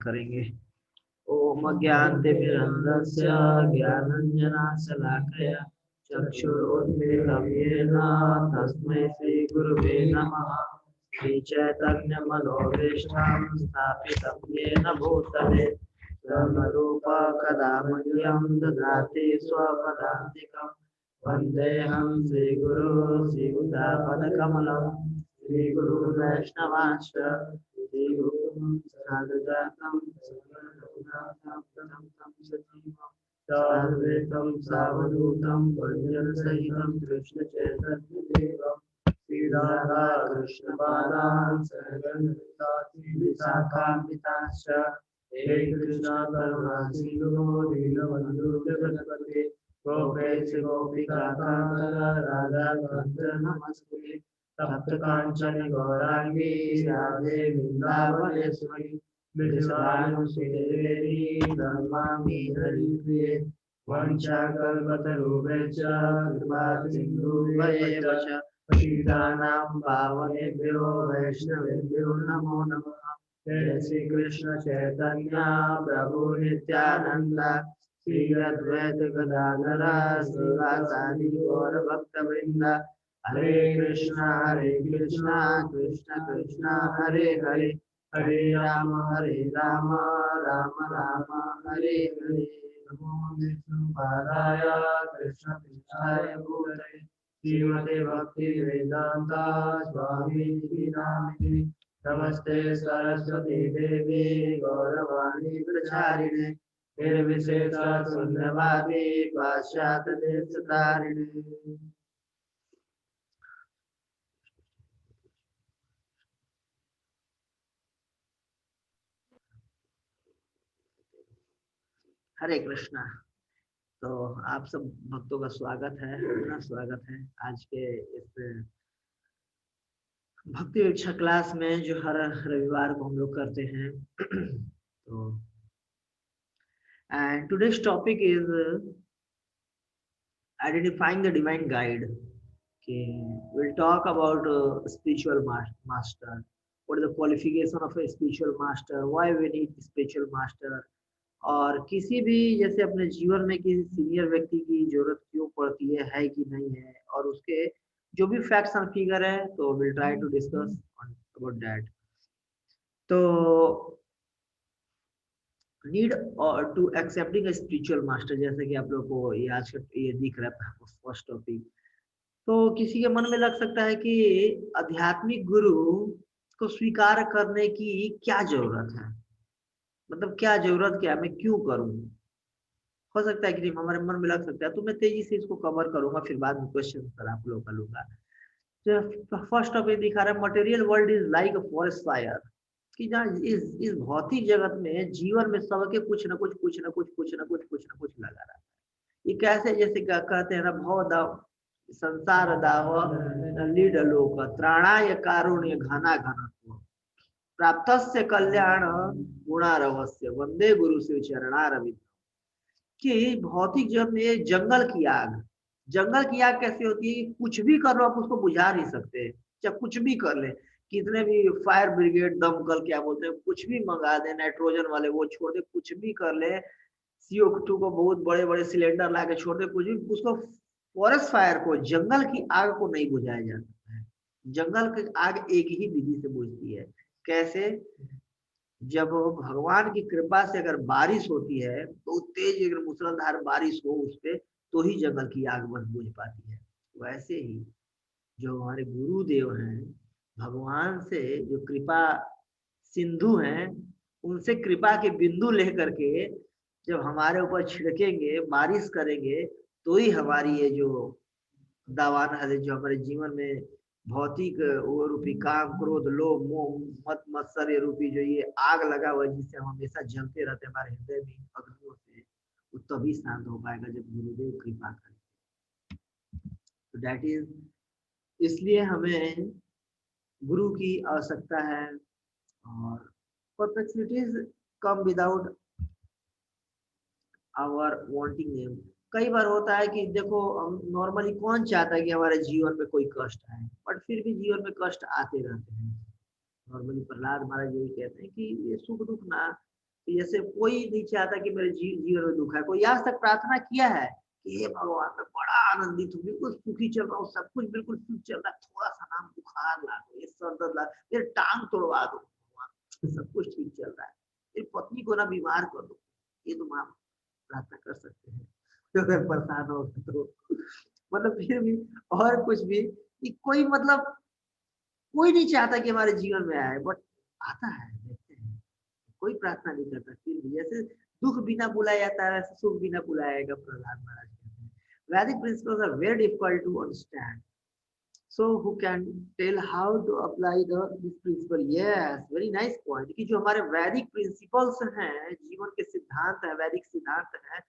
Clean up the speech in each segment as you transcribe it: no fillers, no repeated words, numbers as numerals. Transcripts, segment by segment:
करेंगे। ओम ज्ञानतिमिरन्धस्य ज्ञानाञ्जनशलाकया चक्षुरुन्मीलितं येन तस्मै श्रीगुरुवे नमः। श्रीचैतन्यमनोभीष्टं स्थापितं येन भूतले स्वयंरूपा कदा मह्यं ददाति स्वपदान्तिकं। वन्देऽहं श्रीगुरो श्रीयुतापदकमलं श्रीगुरु वैष्णवांश्च श्रीगुरुं साग्रजातं साद्वैतं सावधूतं वंद्यसहितं कृष्णचैतन्यदेवं श्रीराधा कृष्णपादान् विशाखान्विताश्च हे कृष्ण करुणा सिन्धु दीनबन्धु जगत्पते गोपेश गोपिकान्त राधाकान्त नमस्ते तप्त कांचन गौरांगी राधे वृंदावनेश्वरी वृषभानुसुते नमामि हरिप्रिये वंशाकल्पतरुभ्यश्च कृपासिन्धुभ्येव च पतितानां पावनेभ्यो वैष्णवेभ्यो नमो नमः। जय श्री कृष्ण चैतन्य प्रभु नित्यानंद श्री अद्वैत गदाधर श्रीवासादि गौर भक्तवृंद हरे कृष्णा कृष्ण कृष्ण हरे हरे हरे राम राम राम हरे हरे। नमो विष्णुपादाय कृष्ण पृष्ठाय भूतले श्रीमते भक्ति वेदांता स्वामी नामिने नमस्ते सरस्वती देवी गौरवाणी प्रचारिणे निर्विशेष शून्यवादी पाश्चात्य देशतारिणे। हरे कृष्णा। तो आप सब भक्तों का स्वागत है, अपना स्वागत है आज के इस भक्ति इच्छा क्लास में जो हर रविवार को हम लोग करते हैं। तो and today's topic is identifying the divine guide. We'll talk about spiritual master. What is the qualification of a spiritual master? Why we need spiritual master? और किसी भी जैसे अपने जीवन में किसी सीनियर व्यक्ति की जरूरत क्यों पड़ती है कि नहीं है, और उसके जो भी फैक्ट्स एंड फिगर है, तो will try to discuss about that. तो need to excepting a spiritual master, जैसे कि आप लोग को ये आज ये दिख रहा है फर्स्ट टॉपिक। तो किसी के मन में लग सकता है कि आध्यात्मिक गुरु को स्वीकार करने की क्या जरूरत है, मतलब क्या जरूरत, क्या मैं क्यों करूं। हो सकता है कि हमारे मन में लग सकता है, तो मैं तेजी से इसको कवर करूंगा, फिर बाद में क्वेश्चन पर आप लोग का लूंगा। तो फर्स्ट टॉपिक दिखा रहा है material world is like a forest fire, कि जहाँ इस भौतिक जगत में जीवन में सबके कुछ न कुछ लगा रहा है। ये कैसे, जैसे कहते हैं ना, भव दाव संसार दाव लीड लोक त्राणाय कारुण्य घना घनत्व प्राप्तस्य कल्याण गुणारवस्य वंदे गुरु शिव चरणारविंद। कि भौतिक जगत में जंगल की आग, जंगल की आग कैसे होती है कि कुछ भी कर लो आप उसको बुझा नहीं सकते, चाहे कुछ भी कर ले, कितने भी फायर ब्रिगेड दमकल क्या बोलते हैं कुछ भी मंगा दे, नाइट्रोजन वाले वो छोड़ दे, कुछ भी कर ले, CO2 को बहुत बड़े बड़े सिलेंडर ला के छोड़ दे, कुछ भी, उसको फॉरेस्ट फायर को, जंगल की आग को नहीं बुझाया जा सकता है। जंगल की आग एक ही विधि से बुझती है। कैसे? जब भगवान की कृपा से अगर बारिश होती है, तो तेज अगर मूसलाधार बारिश हो उस पे, तो ही जंगल की आग बुझ पाती है। वैसे ही जो हमारे गुरुदेव हैं, भगवान से जो कृपा सिंधु हैं, उनसे कृपा के बिंदु लेकर के जब हमारे ऊपर छिड़केंगे, बारिश करेंगे, तो ही हमारी ये जो दावान है, जो हमारे जीवन में भौतिक वो रूपी काम क्रोध लोभ मोह मत मत्सर्य रूपी जो ये आग लगा हुआ है, जिससे हम हमेशा जलते रहते हैं हमारे हृदय में अग्नियों से, वो तभी शांत हो पाएगा जब गुरुदेव कृपा करें। तो दैट इज, इसलिए हमें गुरु की आवश्यकता है। और perplexities come without our wanting name. कई बार होता है कि देखो, हम नॉर्मली कौन चाहता है कि हमारे जीवन में कोई कष्ट आए, बट फिर भी जीवन में कष्ट आते रहते हैं। नॉर्मली प्रहलाद महाराज यही कहते हैं कि ये सुख दुख ना जैसे कोई नहीं चाहता कि मेरे जीवन में दुख है। कोई आज तक प्रार्थना किया है कि हे भगवान मैं बड़ा आनंदित हूँ, बिल्कुल सुखी चल रहा हूँ, सब कुछ बिल्कुल ठीक चल रहा है, थोड़ा सा नाम बुखार ला दो, ये सर दर्द ला, मेरे टांग तोड़वा दो भगवान, सब कुछ ठीक चल रहा है, मेरी पत्नी को ना बीमार कर दो, ये तो आप प्रार्थना कर सकते हैं। तो अगर परेशान हो तो मतलब फिर भी और कुछ भी कि कोई मतलब कोई नहीं चाहता कि हमारे जीवन में आए, बट आता है, देखते हैं। कोई प्रार्थना नहीं करता, फिर भी जैसे दुख बिना बुलाया जाता है वैसे सुख बिना बुलाएगा, प्रहलाद महाराज कहते हैं। वैदिक principles are very difficult to understand, so who can tell how to apply this principle? Yes, very nice point कि जो हमारे वैदिक प्रिंसिपल्स हैं, जीवन के सिद्धांत है, वैदिक सिद्धांत है,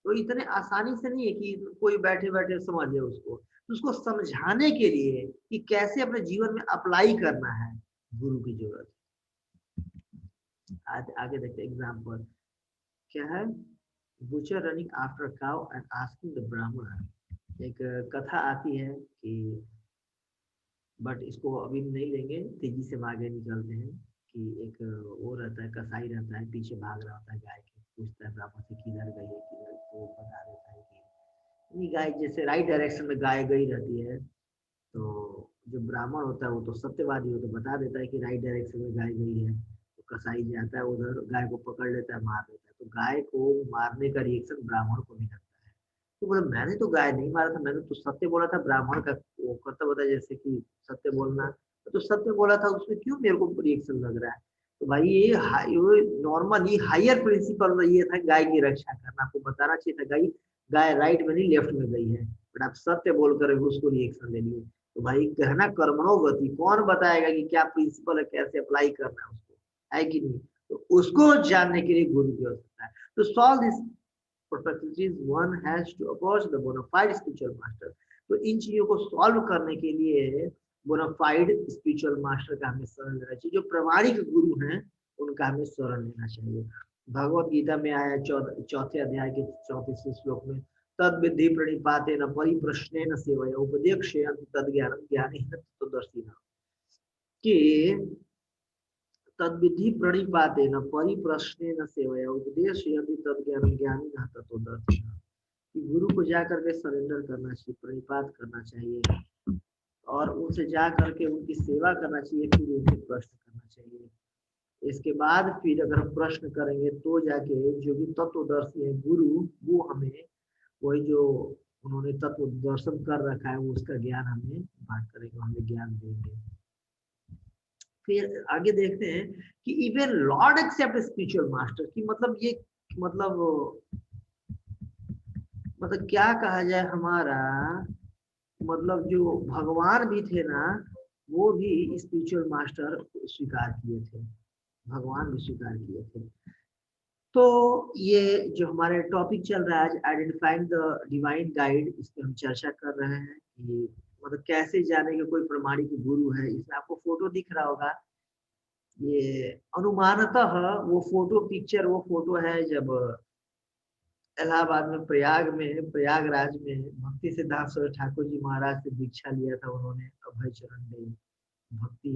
तो इतने आसानी से नहीं है कि कोई बैठे बैठे समझ ले उसको, तो उसको समझाने के लिए कि कैसे अपने जीवन में अप्लाई करना है, गुरु की जरूरत है। आज आगे देखते हैं एग्जाम्पल क्या है। Butcher running after cow and asking the ब्राह्मण। एक कथा आती है कि, बट इसको अभी नहीं लेंगे, तेजी से हम आगे निकलते हैं कि एक वो रहता है, कसाई रहता है, पीछे भाग रहा होता है गाय के, पूछता है ब्राह्मण से किधर गई है, किधर, तो बता देता है कि नहीं, गाय जैसे राइट डायरेक्शन में गाय गई रहती है, तो जो ब्राह्मण होता है वो तो सत्यवादी हो, तो बता देता है कि राइट डायरेक्शन में गाय गई है। तो कसाई जाता है उधर, गाय को पकड़ लेता है, मार देता है, तो गाय को मारने का रिएक्शन ब्राह्मण को नहीं लगता है। तो बोला मैंने तो गाय नहीं मारा था, मैंने तो सत्य बोला था, ब्राह्मण का वो करता बता जैसे कि सत्य बोलना, तो सत्य बोला था, उसमें क्यों मेरे को रिएक्शन लग रहा है। तो भाई ये नॉर्मली हायर प्रिंसिपल ये था गाय की रक्षा करना, आपको बताना चाहिए था गाय गाय राइट में नहीं लेफ्ट में गई है, बट आप सत्य बोलकर उसको रिएक्शन ले लिए। तो भाई कहना कर्मणो गति, कौन बताएगा कि क्या प्रिंसिपल है, कैसे अप्लाई करना है उसको, है कि नहीं। तो उसको जानने के लिए गुरु की आवश्यकता है। तो solve this perplexities one has to approach the bona fide spiritual master। तो इन चीजों को सॉल्व करने के लिए बोनाफाइड स्पिरिचुअल मास्टर का हमें शरण लेना चाहिए, जो प्रमाणिक गुरु हैं उनका हमें शरण लेना चाहिए। भगवत गीता में आया चौथे अध्याय के 34वें श्लोक में, तद विधि प्रणिपाते न परिप्रश्ने न सेवया उपदेक्षयन्ति तद ज्ञानम ज्ञानेन तत्त्वदर्शिनः, कि तद्विधि प्रणिपातेन परिप्रश्नेन सेवया उपदेशयन्ति तद्ज्ञानम ज्ञानिनः तत्त्वदर्शिनः, कि गुरु को जा करके सरेंडर करना चाहिए, प्रणिपात करना चाहिए, और उनसे जा करके उनकी सेवा करना चाहिए, फिर उनसे प्रश्न करना चाहिए। इसके बाद फिर अगर हम प्रश्न करेंगे तो जाके जो भी तत्वदर्शी है गुरु, वो हमें वही जो उन्होंने तत्व दर्शन कर रखा है, वो उसका ज्ञान हमें बांट करेंगे, हमें ज्ञान देंगे। फिर आगे देखते हैं कि even lord accept spiritual master की, मतलब ये मतलब क्या कहा जाए, हमारा मतलब जो भगवान भी थे ना, वो भी स्पिरिचुअल मास्टर स्वीकार किए थे, भगवान भी स्वीकार किए थे। तो ये जो हमारे टॉपिक चल रहा है आज, आइडेंटिफाइंग द डिवाइन गाइड, इस पे हम चर्चा कर रहे हैं कि मतलब कैसे जाने कि कोई प्रमाणिक गुरु है। इसमें आपको फोटो दिख रहा होगा, ये अनुमानतः वो फोटो पिक्चर वो फोटो है जब इलाहाबाद में प्रयागराज में भक्ति सिद्धांत सरस्वती ठाकुर जी महाराज से दीक्षा लिया था उन्होंने, अभय चरण देव भक्ति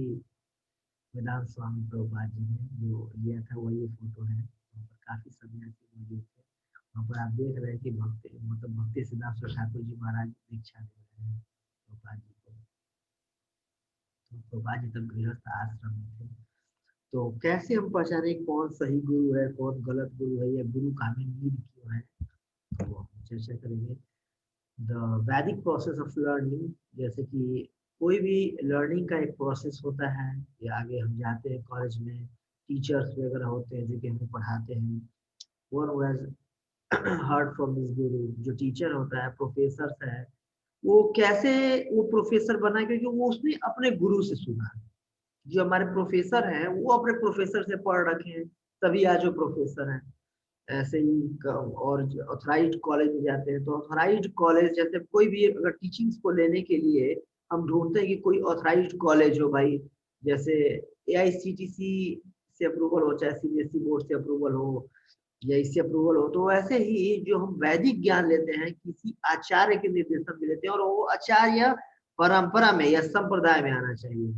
वेदांत स्वामी प्रभुपाद जी ने जो लिया था, वही ये फोटो है। वहाँ पर काफी सन्यासी मौजूद थे, वहाँ पर आप देख रहे हैं कि भक्ति सिद्धांत सरस्वती ठाकुर जी महाराज दीक्षा दे रहे हैं प्रभुपाद जी को। तो प्रभुपाद जी तब गृहस्थ आश्रम में थे। तो कैसे हम पहचाने कौन सही गुरु है, कौन गलत गुरु है, या गुरु का हमें नीड क्यों है, तो हम चर्चा करेंगे। द वैदिक प्रोसेस ऑफ लर्निंग, जैसे कि कोई भी लर्निंग का एक प्रोसेस होता है, या आगे हम जाते हैं कॉलेज में, टीचर्स वगैरह होते हैं जो कि हमें पढ़ाते हैं, one has heard from this गुरु, जो टीचर होता है, प्रोफेसर है, वो कैसे वो प्रोफेसर बना, क्योंकि वो उसने अपने गुरु से सुना। जो हमारे प्रोफेसर हैं वो अपने प्रोफेसर से पढ़ रखे हैं, तभी आज वो प्रोफेसर हैं। ऐसे ही और ऑथराइज्ड कॉलेज में जाते हैं, तो ऑथराइज्ड कॉलेज जैसे कोई भी अगर टीचिंग्स को लेने के लिए हम ढूंढते हैं कि कोई ऑथराइज्ड कॉलेज हो भाई, जैसे AICTC से अप्रूवल हो, चाहे CBSE बोर्ड से अप्रूवल हो, या इससे अप्रूवल हो। तो वैसे ही जो हम वैदिक ज्ञान लेते हैं किसी आचार्य के निर्देशन में लेते हैं, और वो आचार्य परंपरा में या संप्रदाय में आना चाहिए।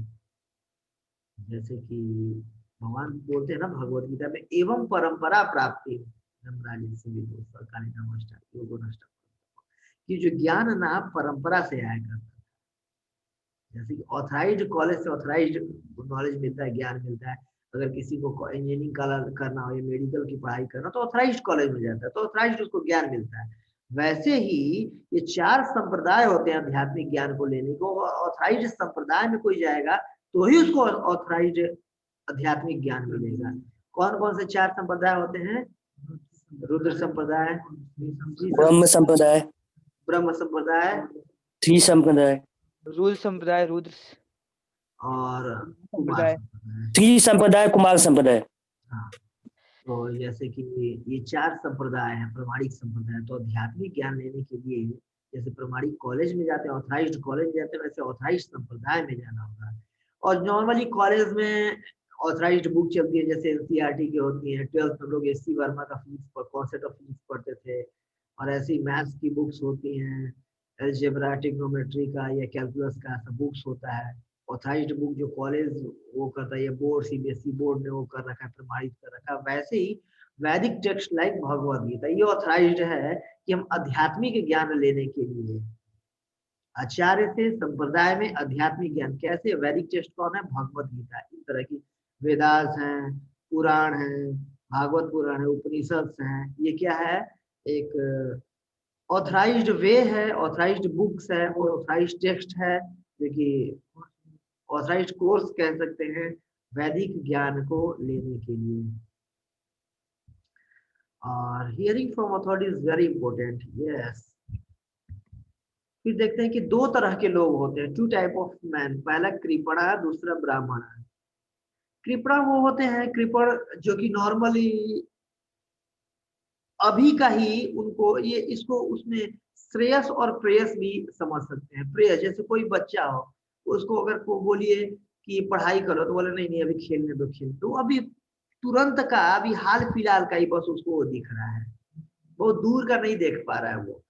जैसे कि भगवान बोलते हैं ना भगवत गीता में, एवं परंपरा प्राप्ति कि जो ज्ञान ना परंपरा से आया करता, जैसे कि ऑथराइज्ड कॉलेज से ऑथराइज्ड नॉलेज मिलता है, ज्ञान मिलता है। अगर किसी को इंजीनियरिंग करना हो या मेडिकल की पढ़ाई करना तो ऑथराइज्ड कॉलेज में जाता है, तो ऑथराइज्ड उसको ज्ञान मिलता है। वैसे ही ये 4 संप्रदाय होते हैं आध्यात्मिक ज्ञान को लेने को। ऑथराइज्ड संप्रदाय में कोई जाएगा तो ही उसको ऑथराइज्ड आध्यात्मिक ज्ञान मिलेगा। कौन कौन से 4 संप्रदाय होते हैं? रुद्र संप्रदाय, ब्रह्म संप्रदाय, ब्रह्म संप्रदाय, श्री संप्रदाय, रूल संप्रदाय, रुद्र और कुमार संप्रदाय, संप्रदाय। श्री संप्रदाय, कुमार संप्रदाय। हाँ, तो जैसे कि ये 4 संप्रदाय हैं प्रामाणिक संप्रदाय। तो आध्यात्मिक ज्ञान लेने के लिए जैसे प्रामाणिक कॉलेज में जाते हैं, ऑथराइज्ड कॉलेज में जाते हैं, वैसे ऑथराइज्ड संप्रदाय में जाना होगा। और नॉर्मली कॉलेज में ऑथराइज्ड बुक चलती है, जैसे एनसीईआरटी की होती है। 12th में लोग एससी वर्मा का फिजिक्स पर कॉन्सेप्ट ऑफ फिजिक्स पढ़ते थे, और ऐसी मैथ्स की बुक्स होती हैं, अलजेब्रा, ट्रिग्नोमेट्री का या कैलकुलस का सब बुक्स होता है। ऑथराइज्ड बुक जो कॉलेज वो करता है, बोर्ड सीबीएसई बोर्ड ने वो कर रखा है, प्रमाणित कर रखा है। वैसे ही वैदिक टेक्स्ट लाइक भगवद गीता ये ऑथराइज्ड है कि हम आध्यात्मिक ज्ञान लेने के लिए आचार्य से संप्रदाय में आध्यात्मिक ज्ञान कैसे। वैदिक टेक्स्ट कौन है? भगवद गीता। इस तरह की वेदास हैं, पुराण है, भागवत पुराण है, उपनिषद हैं। ये क्या है? एक ऑथराइज्ड वे है, ऑथराइज्ड बुक्स है और ऑथराइज्ड टेक्स्ट है, जो कि ऑथराइज्ड कोर्स कह सकते हैं वैदिक ज्ञान को लेने के लिए। और hearing from authority is very important. Yes, फिर देखते हैं कि 2 तरह के लोग होते हैं, 2 टाइप ऑफ मैन। पहला कृपणा, दूसरा ब्राह्मण। कृपणा वो होते हैं, कृपण जो कि नॉर्मली अभी का ही उनको ये इसको उसमें श्रेयस और प्रेयस भी समझ सकते हैं। प्रेयस जैसे कोई बच्चा हो, उसको अगर को बोलिए कि पढ़ाई करो तो बोले नहीं नहीं अभी खेलने दो, खेल तो अभी तुरंत का, अभी हाल फिलहाल का ही बस उसको वो दिख रहा है, बहुत दूर का नहीं देख पा रहा है वो।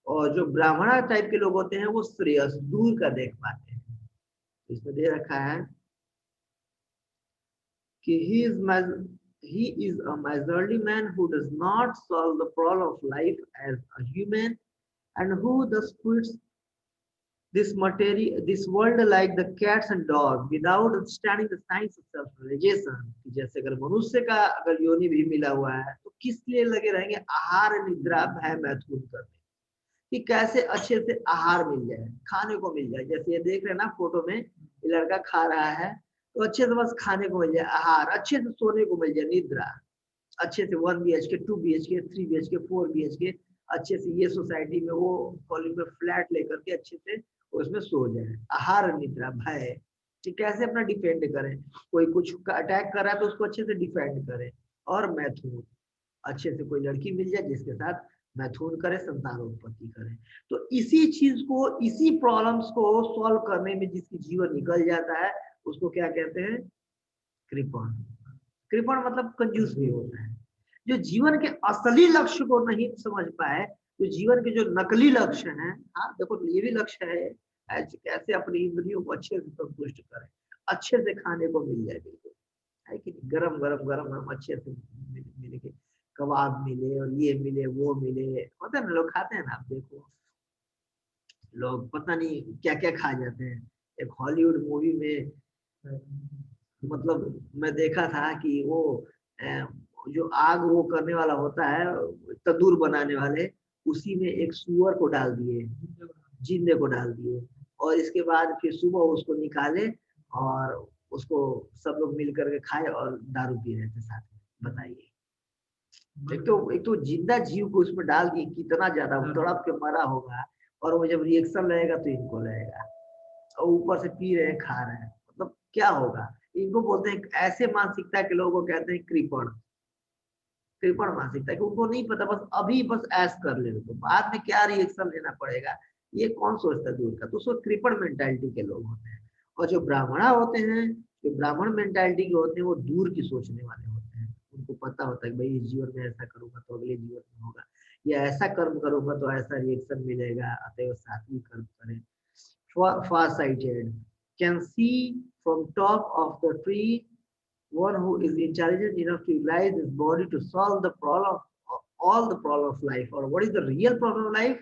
और जो ब्राह्मणा टाइप के लोग होते हैं वो श्रेयस दूर का देख पाते हैं। इसमें दे रखा है कि he is a miserly man who does not solve the problem of life as a human, and who thus quits this world like the cats and dogs without understanding the science of self-realization। जैसे अगर मनुष्य का अगर योनि भी मिला हुआ है तो किस लिए लगे रहेंगे? आहार, निद्रा, भय, मैथुन करने, कि कैसे अच्छे से आहार मिल जाए, खाने को मिल जाए। जैसे ये देख रहे हैं ना फोटो में, ये लड़का खा रहा है तो अच्छे से बस खाने को मिल जाए, आहार, अच्छे से सोने को मिल जाए, निद्रा अच्छे से 1 BHK 2 BHK 3 BHK 4 BHK अच्छे से ये सोसाइटी में वो कॉलोनी में फ्लैट लेकर के अच्छे से उसमें सो जाए। आहार, निद्रा, भय कि कैसे अपना डिफेंड करें, कोई कुछ अटैक कर रहा है तो उसको अच्छे से डिफेंड करें। और मैथुन, अच्छे से कोई लड़की मिल जाए जिसके साथ मैथुन करे, संतानोत्पत्ति करे। तो इसी चीज को, इसी प्रॉब्लम्स को सॉल्व करने में जिसकी जीवन निकल जाता है उसको क्या कहते हैं? कृपण। कृपण मतलब कंजूस भी होता है, जो जीवन के असली लक्ष्य को नहीं समझ पाए, जो जीवन के जो नकली लक्ष्य हैं। हाँ देखो, ये भी लक्ष्य है कैसे अपनी इंद्रियों को अच्छे से संतुष्ट करें, अच्छे से खाने को मिल जाए, बिल्कुल है कि गरम गरम गरम गरम अच्छे से मिले के कबाब मिले और ये मिले वो मिले, होता है ना, लोग खाते हैं ना। आप देखो लोग पता नहीं क्या क्या खा जाते हैं। एक हॉलीवुड मूवी में मतलब मैं देखा था कि वो जो आग वो करने वाला होता है, तंदूर बनाने वाले, उसी में एक सुअर को डाल दिए, जिंदे को डाल दिए, और इसके बाद फिर सुबह उसको निकाले और उसको सब लोग मिल करके खाए और दारू पी रहे थे साथ में। बताइए, एक तो जिंदा जीव को उसमें डाल दिए, कितना ज्यादा तड़प के मरा होगा, और वो जब रिएक्शन लगेगा तो इनको लगेगा, और ऊपर से पी रहे हैं, खा रहे हैं, मतलब क्या होगा? इनको बोलते हैं, ऐसे मानसिकता के लोगों को कहते हैं कृपण। कृपण मानसिकता कि उनको नहीं पता, बस अभी बस ऐश कर ले, तो बाद में क्या रिएक्शन लेना पड़ेगा ये कौन सोचता दूर का। तो उसको कृपण मेंटालिटी के लोग होते हैं। और जो ब्राह्मणा होते हैं, जो ब्राह्मण मेंटालिटी के होते हैं, वो दूर की सोचने वाले होते हैं। उनको पता होता है कि भाई इस जीवन में ऐसा करूंगा तो अगले जीवन में होगा, या ऐसा कर्म करूंगा तो ऐसा रिएक्शन मिलेगा, अतएव सात्विक कर्म करें। far sighted can see from top of the tree one who is intelligent enough to utilize his body to solve the problem, all the problem of life. Or what is the real problem of life?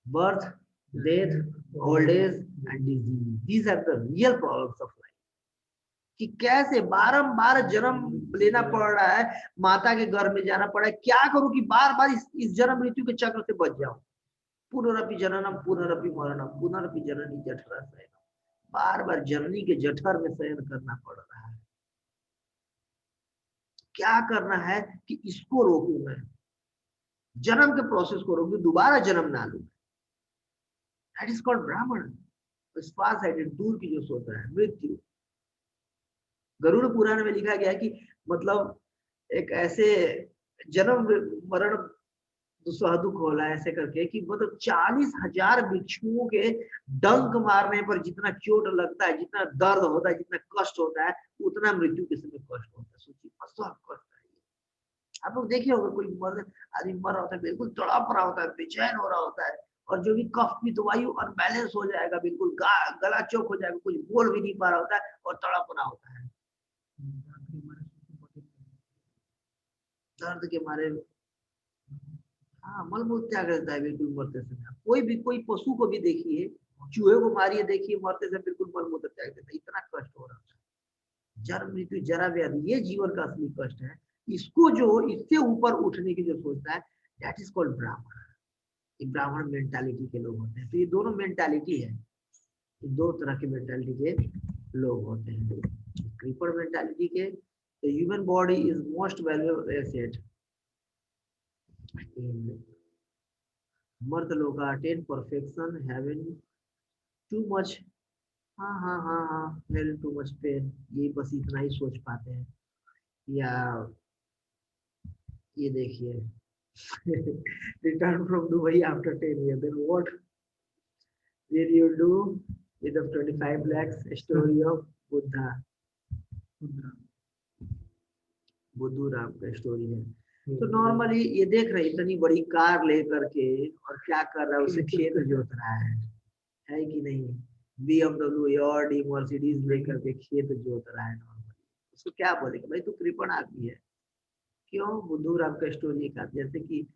Birth, death, old age and disease. These are the real problems of life. कि कैसे बारंबार जन्म लेना पड़ रहा है, माता के गर्भ में जाना पड़ा है, क्या करूं कि बार बार इस जन्म मृत्यु के चक्र से बच जाऊं। पुनरपि जननम पुनरपि मरणम पुनरपि जननी जठरा शयनम, बार बार जननी के जठर में शयन करना पड़ रहा है। क्या करना है कि इसको रोकूं, मैं जन्म के प्रोसेस को रोकूं, दोबारा जन्म ना लूं। दैट इज कॉल्ड ब्राह्मण। फार साइडेड, दूर की जो सोच रहा है, मृत्यु। गरुड़ पुराण में लिखा गया कि मतलब एक ऐसे जन्म मरण दुस्वादुक होला ऐसे करके कि मतलब 40,000 भिक्षुओं के डंक मारने पर जितना चोट लगता है, जितना दर्द होता है, जितना कष्ट होता है, उतना मृत्यु के समय कष्ट होता है। सोचिए, असहन कष्ट है। आप लोग देखिए होगा, कोई आदमी मर रहा होता है, बिल्कुल तड़प रहा होता है, बेचैन हो रहा होता है, और जो भी कफ पित्त वायु अनबैलेंस हो जाएगा, बिल्कुल गला चौक हो जाएगा, कुछ बोल भी नहीं पा रहा होता है और तड़प रहा होता है दर्द के मारे। हाँ, मलमूत्र त्याग देता है बिल्कुल मरते समय। कोई पशु को भी देखिए, चूहे को मारिए, देखिए मरते समय बिल्कुल मलमूत्र त्याग देता है, इतना कष्ट हो रहा है। जन्म मृत्यु जरा व्याधि, ये जीवन का असली कष्ट है। इसको जो इससे ऊपर उठने की जो सोचता है, दैट इज कॉल्ड ब्राह्मण। ये ब्राह्मण मेंटालिटी के लोग होते हैं। तो ये दोनों मेंटालिटी है, ये दो तरह के मेंटालिटी के लोग होते हैं। क्रीपर मेंटालिटी के, the human body is most valuable asset in मर्दलोका, attain perfection, having too much having too much pain, ये बस इतना ही सोच पाते हैं। या ये देखिए return from Dubai after 10 years, then what will you do with the 25 lakhs story of Buddha? बुद्धू राम का स्टोरी है। तो नॉर्मली ये देख रहे इतनी बड़ी कार लेकर के, और क्या कर रहा है, उसे खेत जोत रहा है कि नहीं? BMW और मर्सिडीज लेकर के खेत जोत रहा है। नॉर्मली उसको क्या बोलेगा, भाई तू कृपण आदमी है। क्यों? बुद्धू राम का स्टोरी का, जैसे कि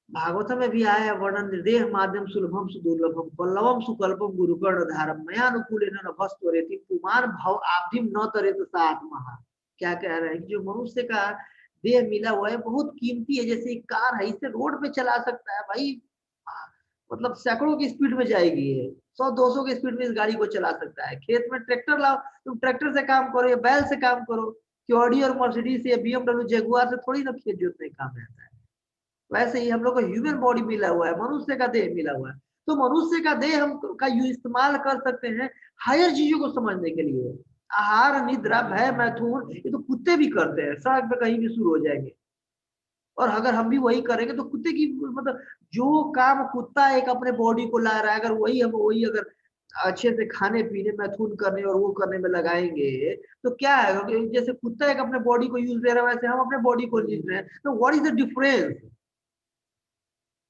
भागवत में भी आया वर्णन, देह माध्यम सुलभम सुदुर्लभम पल्लवम सुकल्पम गुरुकर्ण धारम मयानुकूल न भस्तरेति पुमान भव आब्धिम न तरेत सा आत्मा। क्या कह रहे हैं कि जो मनुष्य का देह मिला हुआ है बहुत कीमती है, जैसे एक कार है, इसे रोड पे चला सकता है भाई, मतलब सैकड़ों की स्पीड में जाएगी, 100-200 की स्पीड में इस गाड़ी को चला सकता है। खेत में ट्रैक्टर लाओ, तुम ट्रैक्टर से काम करो या बैल से काम करो, कि ऑडी और मर्सिडीज या BMW जगुआर से थोड़ी ना खेत जोतने काम रहता है। वैसे ही हम लोग को ह्यूमन बॉडी मिला हुआ है, मनुष्य का देह मिला हुआ है। तो मनुष्य का देह हम का इस्तेमाल कर सकते हैं हायर चीजों को समझने के लिए। आहार, निद्रा, भय, मैथुन, ये तो कुत्ते भी करते हैं, सड़क पे कहीं भी शुरू हो जाएंगे। और अगर हम भी वही करेंगे तो कुत्ते की मतलब जो काम कुत्ता एक अपने बॉडी को ला रहा है, अगर वही अगर अच्छे से खाने पीने, मैथुन करने और वो करने में लगाएंगे तो क्या है, जैसे कुत्ता एक अपने बॉडी को यूज ले रहा है, वैसे हम अपने बॉडी को यूज रहे हैं। तो व्हाट इज द डिफरेंस?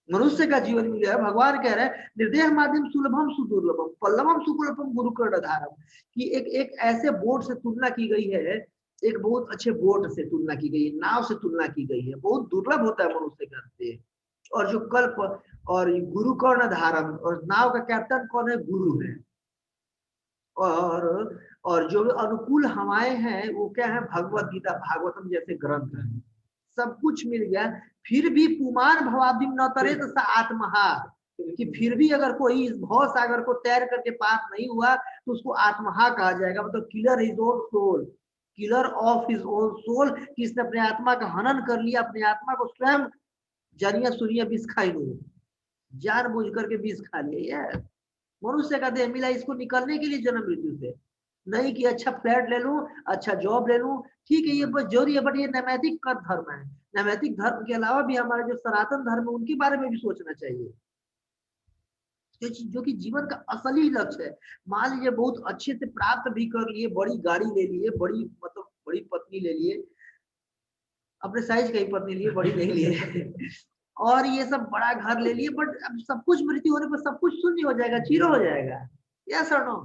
मनुष्य का जीवन मिल गया। भगवान कह रहे हैं निर्देह माध्यम सुलभम सुदुर्लभम पल्लवम सुकुलपम गुरुकर्ण धारम, कि एक ऐसे बोट से तुलना की गई है, एक बहुत अच्छे बोट से तुलना की गई है, नाव से तुलना की गई है। बहुत दुर्लभ होता है मनुष्य का देह। और जो कल्प और गुरुकर्ण धारम, और नाव का कैप्टन कौन है? गुरु है। और जो अनुकूल हवाएं हैं वो क्या है? भगवत गीता, भागवतम जैसे ग्रंथ है। सब कुछ मिल गया, फिर भी पुमान भवाब्धिम न तरेत सा आत्महा, कि फिर भी अगर कोई इस भव सागर को तैर करके पास नहीं हुआ तो उसको आत्महा कहा जाएगा। मतलब killer his own soul, killer of his own soul, कि इसने अपने आत्मा का हनन कर लिया, अपने आत्मा को स्वयं जानिया सुनिया विष खाई लो, जान बुझ करके विष खा लिया। ये मनुष्य का देह मिला इसको निकलने के लिए जन्म मृत्यु से, नहीं कि अच्छा फ्लैट ले लूं, अच्छा जॉब ले लूं, ठीक है ये बस जरूरी है, बट ये नैमित्तिक का धर्म है। नैमित्तिक धर्म के अलावा भी हमारे जो सनातन धर्म है उनके बारे में भी सोचना चाहिए, जो कि जीवन का असली लक्ष्य है। मान लीजिए बहुत अच्छे से प्राप्त भी कर लिए, बड़ी गाड़ी ले लिए, बड़ी मतलब बड़ी पत्नी ले लिए, अपने साइज का ही पत्नी लिए, बड़ी नहीं लिए और ये सब बड़ा घर ले लिए, बट अब सब कुछ मृत्यु होने पर सब कुछ शून्य हो जाएगा, जीरो हो जाएगा। यस और नो?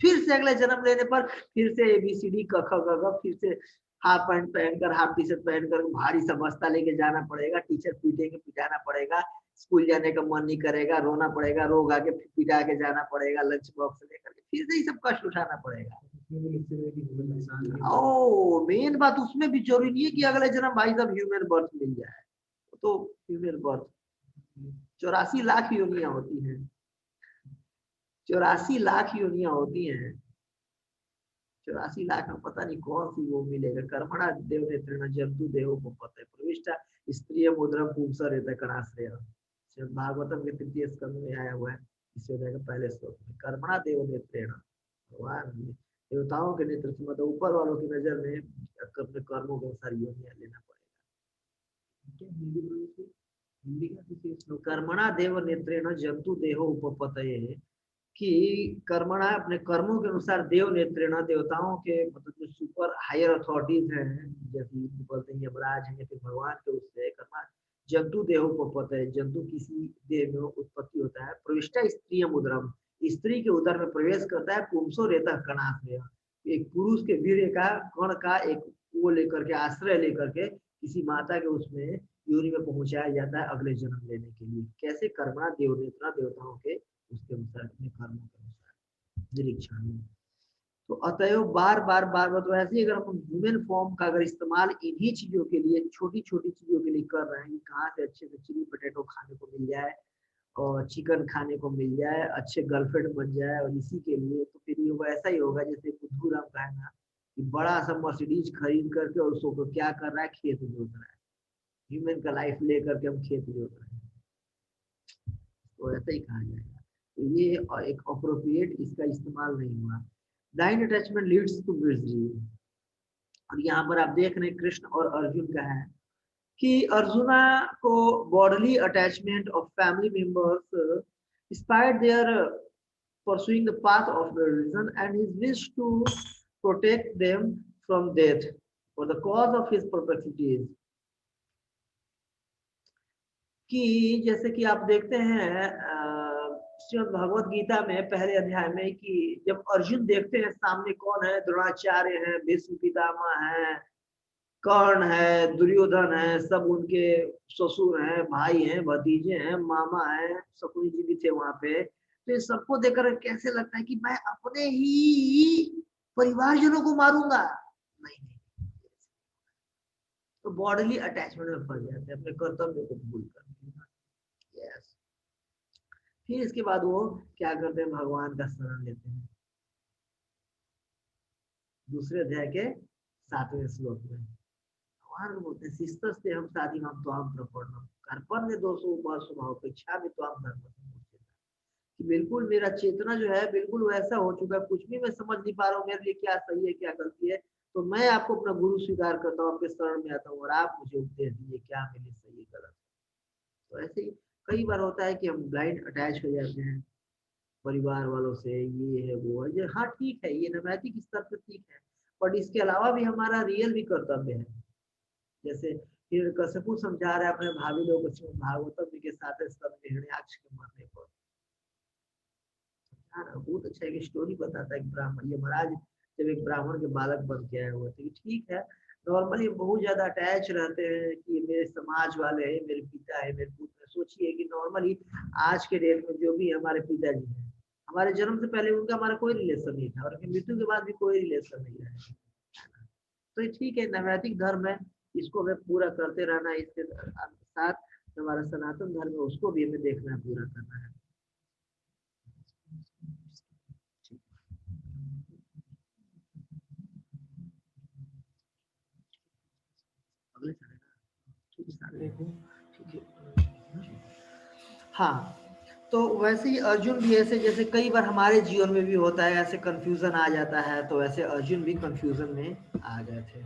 फिर से अगले जन्म लेने पर फिर से ABCD क ख ग घ, फिर से हाफ पैंट पहनकर, हाफ टी शर्ट पहनकर भारी सा बस्ता लेके जाना पड़ेगा, टीचर पीटेंगे, पिटाना पड़ेगा, स्कूल जाने का मन नहीं करेगा, रोना पड़ेगा, रो गा के पिटा के जाना पड़ेगा, लंच बॉक्स लेकर के फिर से ये सब कष्ट उठाना पड़ेगा। ओ मेन बात उसमें भी जरूरी नहीं है कि अगले जन्म भाई साहब ह्यूमन बर्थ मिल जाए, तो ह्यूमन बर्थ 84 लाख योनियां होती हैं, 84 लाख योनियां होती हैं, 84 लाख में पता नहीं कौन सी वो मिलेगा। कर्मणा देव नेत्रेण जंतु देहो उपपत्ते प्रविष्टा स्त्रिय मुद्रम पुंसर एत कणाश्रय। श्रीमद् भागवतम के 3य स्कंद में आया हुआ है, इस अध्याय के पहले श्लोक में। कर्मणा देव नेत्रेण, भगवान देवताओं के नेत्र से मतलब ऊपर वालों की नजर में अपने कर्मों के अनुसार योनियां लेना पड़ेगा। कर्मणा देव नेत्रेण जंतु देहो उपपत्तये, कि कर्मणा अपने कर्मों के अनुसार देव नेत्रेण देवताओं के मतलब जो सुपर हायर अथॉरिटीज हैं, जैसे बोलते हैं यमराज हैं, फिर भगवान के उससे कर्मा जंतु देह उपपत्तये, जंतु किसी देह में उत्पत्ति होता है। प्रविष्टा स्त्रीय मुद्रम, स्त्री के उदर में प्रवेश करता है। पुंसो रेता कणाश्रय, एक पुरुष के वीर्य का कण का एक वो लेकर के, आश्रय लेकर के किसी माता के उसमें योनि में पहुंचाया जाता है अगले जन्म लेने के लिए। कैसे? कर्मणा देव नेत्रा, देवताओं के उसके अनुसार, अपने कर्मों के अनुसार निरीक्षण में। तो अतएव बार बार तो ऐसे ही अगर हम ह्यूमन फॉर्म का अगर इस्तेमाल इन्हीं चीजों के लिए, छोटी छोटी चीजों के लिए कर रहे हैं, कहाँ से अच्छे से चिली पोटैटो खाने को मिल जाए और चिकन खाने को मिल जाए, अच्छे गर्लफ्रेंड बन जाए, और इसी के लिए, तो फिर ये वैसा ही होगा जैसे बुद्धू राम का है ना, कि बड़ा सा मर्सिडीज खरीद करके और उसको क्या कर रहा है, खेत जोत रहा है। ह्यूमन का लाइफ लेकर के हम खेत जोत रहे हैं, तो ऐसा ही कहा जाएगा। तो ये एक अप्रोप्रिएट इसका इस्तेमाल नहीं हुआ। Blind attachment leads to misery. और यहाँ पर आप देख रहे हैं कृष्ण और अर्जुन का है कि अर्जुना को bodily attachment of family members despite their pursuing the path of the religion and his wish to protect them from death for the cause of his perplexities। कि जैसे कि आप देखते हैं श्रीमद् भगवत गीता में पहले अध्याय में कि जब अर्जुन देखते हैं सामने कौन है, द्रोणाचार्य हैं, भीष्म पितामह हैं, कर्ण है, दुर्योधन है, सब उनके ससुर हैं, भाई हैं, भतीजे हैं, मामा हैं, शकुनी जी भी थे वहां पे। तो ये सबको देखकर कैसे लगता है कि मैं अपने ही परिवारजनों को मारूंगा? नहीं, तो बॉडली अटैचमेंट में फंस जाते हैं, अपने कर्तव्य को भूल कर। यस। फिर इसके बाद वो क्या करते हैं, भगवान का शरण लेते हैं। दूसरे अध्याय के 7वें श्लोक में भगवान बोलते हैं, शिस्तस्ते हम साधि हम त्वाम प्रपन्नम कर्पण्य दोषो स्वभाव अपेक्षा में त्वाम धर्म। कि बिल्कुल मेरा चेतना जो है बिल्कुल वैसा हो चुका है, कुछ भी मैं समझ नहीं पा रहा हूँ मेरे लिए क्या सही है क्या गलती है, तो मैं आपको अपना गुरु स्वीकार करता हूँ, आपके शरण में आता हूँ और आप मुझे उपदेश दीजिए क्या मेरे लिए सही है गलत है। तो ऐसे ही कई बार होता है कि हम ब्लाइंड अटैच हो जाते हैं परिवार वालों से, ये है वो है। हाँ ठीक है, ये नैतिक स्तर पर ठीक है, बट इसके अलावा भी हमारा रियल भी कर्तव्य है। जैसे हिरण्यकशिपु समझा रहा है अपने भाभी लोग को भागवतम के साथ हिरण्याक्ष के मरने पर। बहुत अच्छा एक स्टोरी बताता है, एक ब्राह्मण, ये महाराज जब एक ब्राह्मण के बालक बन के आए हुए थे। ठीक है, नॉर्मली बहुत ज्यादा अटैच रहते हैं कि मेरे समाज वाले हैं, मेरे पिता है, मेरे पुत्र। सोचिए कि नॉर्मली आज के डेट में जो भी हमारे पिताजी हैं, हमारे जन्म से पहले उनका हमारा कोई रिलेशन नहीं था और उनकी मृत्यु के बाद भी कोई रिलेशन नहीं रहा। तो ठीक है, नैतिक धर्म है, इसको हमें पूरा करते रहना है। इसके साथ हमारा सनातन धर्म है, उसको भी हमें देखना है, पूरा करना है। हाँ, तो वैसे ही अर्जुन भी ऐसे, जैसे कई बार हमारे जीवन में भी होता है ऐसे कंफ्यूजन आ जाता है, तो वैसे अर्जुन भी कंफ्यूजन में आ गए थे।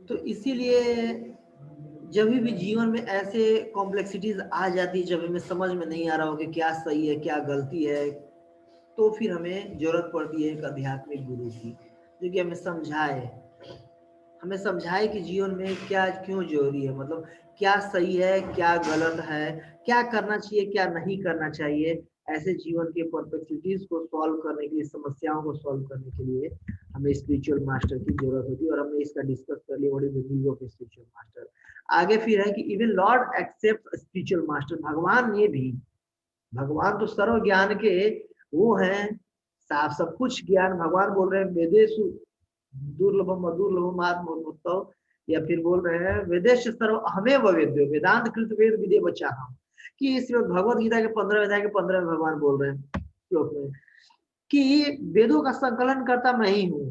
तो इसीलिए जब भी जीवन में ऐसे कॉम्प्लेक्सिटीज आ जाती है, जब हमें समझ में नहीं आ रहा हो कि क्या सही है क्या गलती है, तो फिर हमें जरूरत पड़ती है एक आध्यात्मिक गुरु की, जो कि हमें समझाए कि जीवन में क्या क्यों जरूरी है। मतलब क्या सही है, क्या गलत है, क्या करना चाहिए, क्या नहीं करना चाहिए, ऐसे जीवन के परप्लेक्सिटीज को सॉल्व करने के लिए, समस्याओं को सॉल्व करने के लिए हमें स्पिरिचुअल मास्टर की जरूरत होती है। और हमने इसका डिस्कस कर लिया, what is the need of spiritual master. आगे फिर है कि even lord accept spiritual master, भगवान ने भी, भगवान तो सर्व ज्ञान के वो हैं, साफ सब कुछ ज्ञान, भगवान बोल रहे हैं वेदेषु दुर्लभम अदुर्लभम आत्मोत्तव, या फिर बोल रहे हैं वेदेश सर्व हमें वेद्यो वेदांत कृत वेद विदे बचा हम, कि इस भगवत गीता के 15 अध्याय के 15 में भगवान बोल रहे हैं श्लोक में कि वेदों का संकलन करता मैं ही हूँ।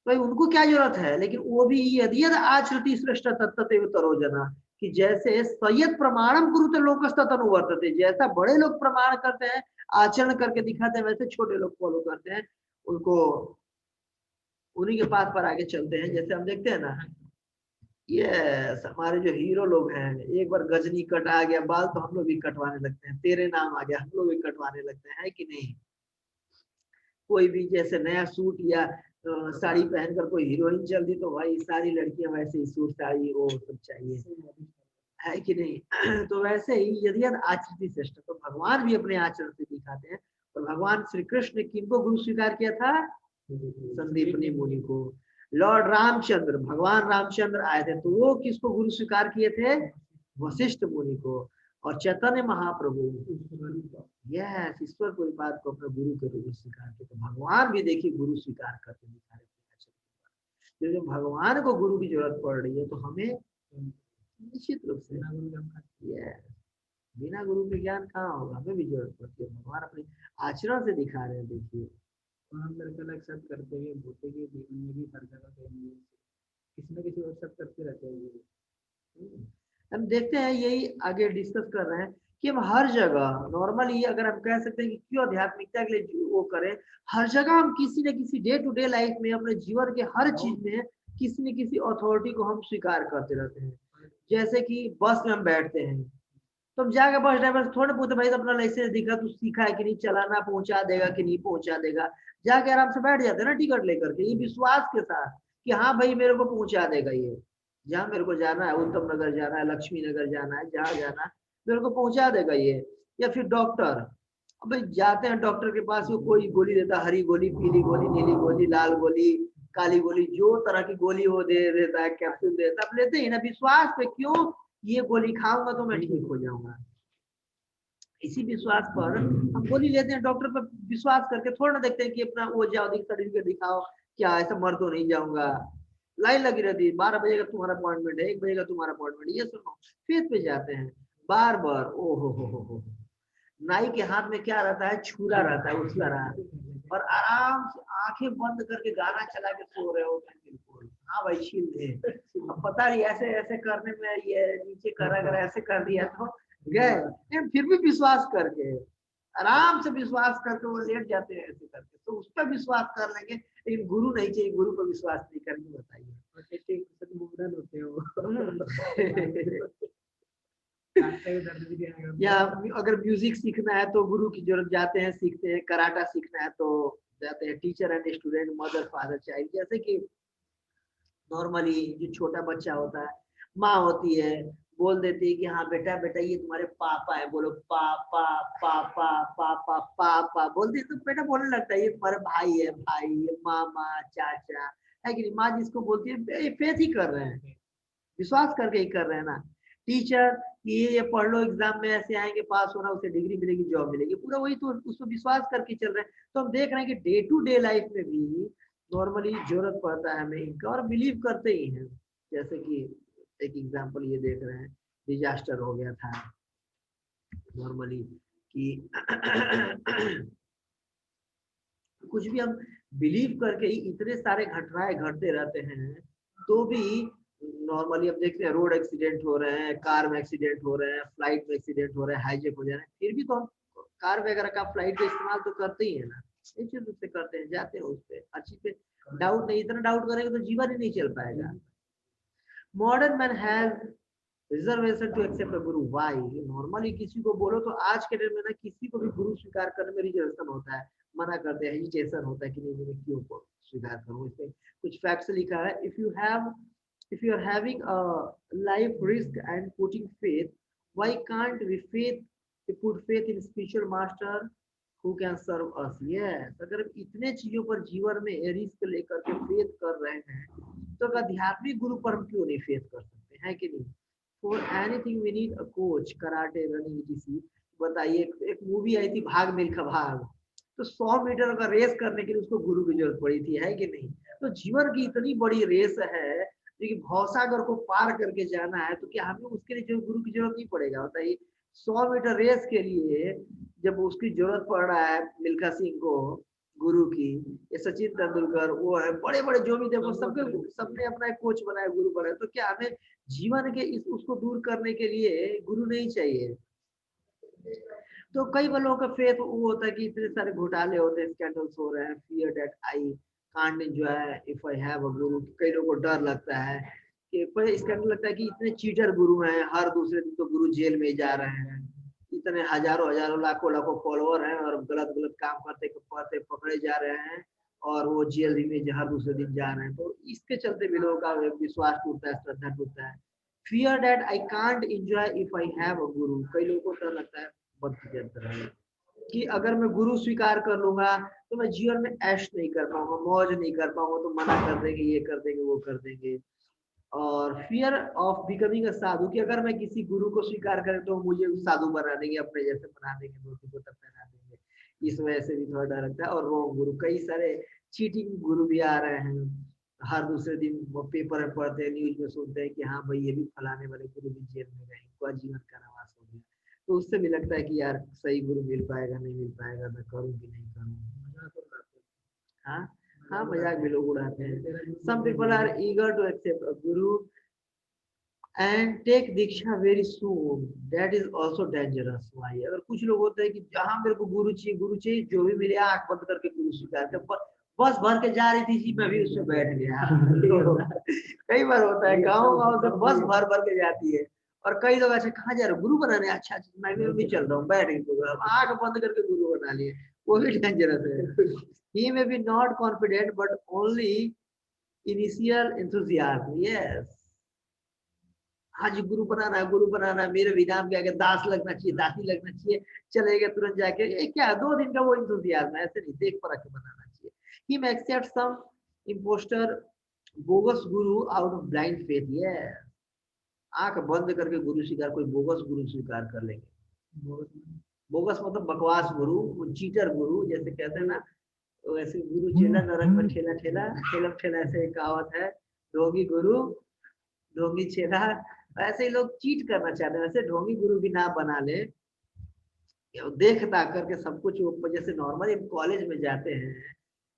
तो उनको क्या जरूरत है, लेकिन वो भी यदि आचरति श्रेष्ठ तत्तते तरोजना, कि जैसे संयत प्रमाणम कुरुते लोकस्तनुवर्तते, जैसा बड़े लोग प्रमाण करते हैं, आचरण करके दिखाते हैं, वैसे छोटे लोग फॉलो करते हैं, उनको उन्हीं के पास पर आगे चलते हैं। जैसे हम देखते हैं ना, ये हमारे जो हीरो लोग हैं, एक बार गजनी कट आ गया बाल तो हम लोग भी कटवाने लगते हैं, तेरे नाम आ गया हम लोग भी कटवाने लगते हैं, है कि नहीं। कोई भी जैसे नया सूट या साड़ी पहनकर कोई हीरोइन चल दी तो भाई सारी लड़कियां वैसे ही सूट साड़ी वो सब चाहिए, है कि नहीं। तो वैसे ही यदि आचरण श्रेष्ठ, तो भगवान भी अपने आचरण से दिखाते हैं। और भगवान श्री कृष्ण ने किनको गुरु स्वीकार किया था, संदीपनी मुनि को। लॉर्ड रामचंद्र, भगवान रामचंद्र आए थे तो वो किसको गुरु स्वीकार किए थे, वशिष्ठ मुनि को। और चैतन्य महाप्रभु, यस, ईश्वर कोई बात को अपने गुरु के रूप में स्वीकार किया। तो भगवान भी देखिए गुरु स्वीकार करके दिखा रहे हैं। जब भगवान को गुरु की जरूरत पड़ रही है तो हमें निश्चित रूप से, यस, बिना गुरु के ज्ञान कहाँ होगा, हमें भी जरूरत पड़ती है। भगवान अपने आचरण से दिखा रहे हैं, देखिए। हम लड़का एक्सेप्ट करते हुए भूते के जीवन में भी हर जगह कहीं किसी न किसी एक्सेप्ट करते रहते हैं। हम देखते हैं, यही आगे डिस्कस कर रहे हैं कि हम हर जगह नॉर्मली, अगर हम कह सकते हैं कि क्यों आध्यात्मिकता के लिए वो करें, हर जगह हम किसी न किसी डे टू डे लाइफ में, अपने जीवन के हर चीज में किसी न किसी अथॉरिटी को हम स्वीकार करते रहते हैं। जैसे कि बस में हम बैठते हैं तो हम जाके बस ड्राइवर से थोड़े पूछते, भाई तो अपना लाइसेंस दिखा, तू सीखा है कि नहीं, चलाना पहुंचा देगा कि नहीं पहुंचा देगा, जाके आराम से बैठ जाते हैं ना टिकट लेकर के, ये विश्वास के साथ कि हाँ भाई मेरे को पहुंचा देगा, ये जहाँ मेरे को जाना है, उत्तम नगर जाना है, लक्ष्मी नगर जाना है, जहाँ जाना है मेरे को पहुंचा देगा ये। या फिर डॉक्टर, अब भाई जाते हैं डॉक्टर के पास, वो कोई गोली देता, हरी गोली, पीली गोली, नीली गोली, लाल गोली, काली गोली, जो तरह की गोली वो दे देता है, कैप्सूल देता है, अब लेते ही ना विश्वास पे, क्यों, ये गोली खाऊंगा तो मैं ठीक हो जाऊंगा। इसी विश्वास पर हम गोली लेते हैं, डॉक्टर पर विश्वास करके थोड़ा ना देखते हैं कि अपना वो जाओ सर्टिफिकेट दिखाओ, क्या ऐसा मर तो नहीं जाऊंगा। लाइन लगी रहती है, 12 बजे का तुम्हारा अपॉइंटमेंट है, 1 बजे का तुम्हारा अपॉइंटमेंट, ये सुनो फेथ पे जाते हैं बार बार। ओ हो, नाई के हाथ में क्या रहता है, छुरा रहता है, उसका रहा, और आराम से आंखें बंद करके गाना चला के सो रहे होते हैं, बिल्कुल हाँ भाई छील दे। अब पता नहीं ऐसे ऐसे करने में ये नीचे कर, अगर ऐसे कर दिया तो गए, फिर भी विश्वास करके, आराम से विश्वास करके वो लेट जाते हैं ऐसे करके, तो उस पर विश्वास कर लेंगे। लेकिन गुरु नहीं चाहिए, गुरु पर विश्वास नहीं करेंगे, बताइए। होते हो या अगर म्यूजिक सीखना है तो गुरु की जरूरत, जाते हैं सीखते हैं, कराटा सीखना है तो जाते हैं, teacher and student, mother father child. जैसे कि नॉर्मली जो छोटा बच्चा होता है, माँ होती है बोल देती है कि हाँ बेटा बेटा ये तुम्हारे पापा है, बोलो पापा पापा पापा पापा बोलते हैं तो बेटा बोलने लगता है, ये तुम्हारे भाई है, भाई, ये मामा चाचा, है कि नहीं। माँ जिसको बोलती है, फेथ ही कर रहे हैं, विश्वास करके ही कर रहे हैं ना। टीचर, ये पढ़ लो, एग्जाम में ऐसे आएंगे, पास होना, उसे डिग्री मिलेगी, जॉब मिलेगी, पूरा वही तो उसको विश्वास करके चल रहे हैं। तो हम देख रहे हैं कि डे टू डे लाइफ में भी नॉर्मली जरूरत पड़ता है हमें इनका, और बिलीव करते ही हैं। जैसे कि एक एग्जांपल ये देख रहे हैं, डिजास्टर हो गया था नॉर्मली कि कुछ भी हम बिलीव करके ही इतने सारे घटनाएं घटते रहते हैं, तो भी नॉर्मली अब देखते हैं रोड एक्सीडेंट हो रहे हैं, कार में एक्सीडेंट हो रहे हैं, फ्लाइट में एक्सीडेंट हो रहे हैं, हाईजेक हो जा रहे हैं, फिर भी तो हम कार वगैरह का, फ्लाइट का इस्तेमाल तो करते ही है ना, निश्चित रूप से करते हैं, जाते हैं उस पर, हर चीज पे डाउट नहीं, इतना डाउट करेंगे तो जीवन ही नहीं चल पाएगा। Modern man has reservation to accept a guru, why. Normally किसी को बोलो तो आज के डेट में ना किसी को भी गुरु स्वीकार करने में रिजर्वेशन होता है, मना करते हैं, हेजिटेशन होता है कि नहीं मैं क्यों को स्वीकार करूं। इसमें कुछ फैक्ट्स लिखा है, if you have if you are having a life risk and putting faith, why can't we put faith in spiritual master who can serve us? Yes, अगर हम इतने चीजों पर जीवन में रिस्क लेकर के फेथ कर रहे हैं, तो अगर आध्यात्मिक गुरु पर हम क्यों नहीं फेथ कर सकते हैं कि नहीं? For anything we need a coach, karate, running, etc. बताइए, एक मूवी आई थी भाग मिल्खा भाग, तो 100 मीटर का रेस करने के लिए उसको गुरु की जरूरत पड़ी थी, है कि नहीं? तो जीवन की इतनी बड़ी रेस है, लेकिन भवसागर को पार करके जाना है, तो क्या हमें उसके लिए जो गुरु की जरूरत नहीं पड़ेगा? बताइए, 100 मीटर रेस के लिए जब उसकी जरूरत पड़ रहा है मिल्खा सिंह को गुरु की, ये सचिन तेंदुलकर, वो है बड़े बड़े जो भी देखो, सबने अपना एक कोच बनाया, गुरु बनाया, तो क्या हमें जीवन के इस उसको दूर करने के लिए गुरु नहीं चाहिए? तो कई लोगों का फेथ वो होता है कि इतने सारे घोटाले होते हैं, स्कैंडल्स हो रहे हैं, fear that I can't enjoy if I have a गुरु। कई लोगों को डर लगता है कि कोई स्कैंडल लगता है कि इतने चीटर गुरु हैं, हर दूसरे दिन तो गुरु जेल में जा रहे हैं, इतने हजारों हजारों लाखों लाखों फॉलोअर हैं और गलत गलत काम करते करते पकड़े जा रहे हैं और वो जेल में हर दूसरे दिन जा रहे हैं। तो इसके चलते भी लोगों का विश्वास टूटता है, श्रद्धा टूटता है। Fear that I can't enjoy if I have a गुरु। कई लोगों को डर लगता है कि अगर मैं गुरु स्वीकार कर लूंगा तो मैं जीवन में ऐश नहीं कर पाऊंगा, मौज नहीं कर पाऊंगा, तो मना कर देंगे, ये कर देंगे, वो कर देंगे। और फियर ऑफ बिकमिंग अ साधु, कि अगर मैं किसी गुरु को स्वीकार करें तो मुझे साधु बना देंगे, अपने जैसे बना देंगे, धोती को तब पहना देंगे, इस वजह से भी थोड़ा डर लगता है। और रोंग गुरु, कई सारे चीटिंग गुरु भी आ रहे हैं, हर दूसरे दिन वो पेपर में पढ़ते हैं, न्यूज में सुनते हैं कि हाँ भाई ये भी फलाने वाले गुरु भी जेल में गए, इनका जीवन कारावास हो गया। तो उससे भी लगता है कि यार सही गुरु मिल पाएगा नहीं मिल पाएगा, मैं करूँ कि नहीं करूँ। हाँ हाँ, मजाक भी लोग उड़ाते हैं। Some people are eager to accept a guru and take Diksha very soon. That is also dangerous. Why? अगर कुछ लोग होते हैं कि जहाँ मेरे को गुरु चाहिए, जो भी मेरे आंख बंद करके गुरु स्वीकार कर, बस भर के जा रही थी जी, मैं भी उसमें बैठ गया। तो कई बार होता है, गाँव से बस भर भर के जाती है, और कई लोग ऐसे कहाँ जा रहे हो गुरु बनाने, अच्छा अच्छा मैं भी चल रहा हूँ, बैठ गई, आंख बंद करके गुरु बना लिए, वो भी डेंजरस है। He may be not confident but only initial enthusiasm. Yes. हाँ जी, गुरु बनाना है, गुरु बनाना है, मेरे विधान के आगे दास लगना चाहिए, दासी लगना चाहिए, चलेगा तुरंत जाके, ये क्या 2 दिन का वो इंतुजियाज्म है, ऐसे नहीं, देख परख के बनाना चाहिए। He may accept some imposter bogus guru out of blind faith. Yes. आंख बंद करके गुरु स्वीकार, कोई बोगस गुरु स्वीकार कर लेंगे। बोगस मतलब बकवास गुरु, चीटर गुरु, जैसे कहते हैं ना, वैसे गुरु चेला नरक में ठेला ठेला, ठेला ठेला, ऐसे कहावत है, ढोंगी गुरु ढोंगी चेला। ऐसे ही लोग चीट करना चाहते हैं, वैसे ढोंगी गुरु भी ना बना ले, देख ताक करके सब कुछ। जैसे नॉर्मली कॉलेज में जाते हैं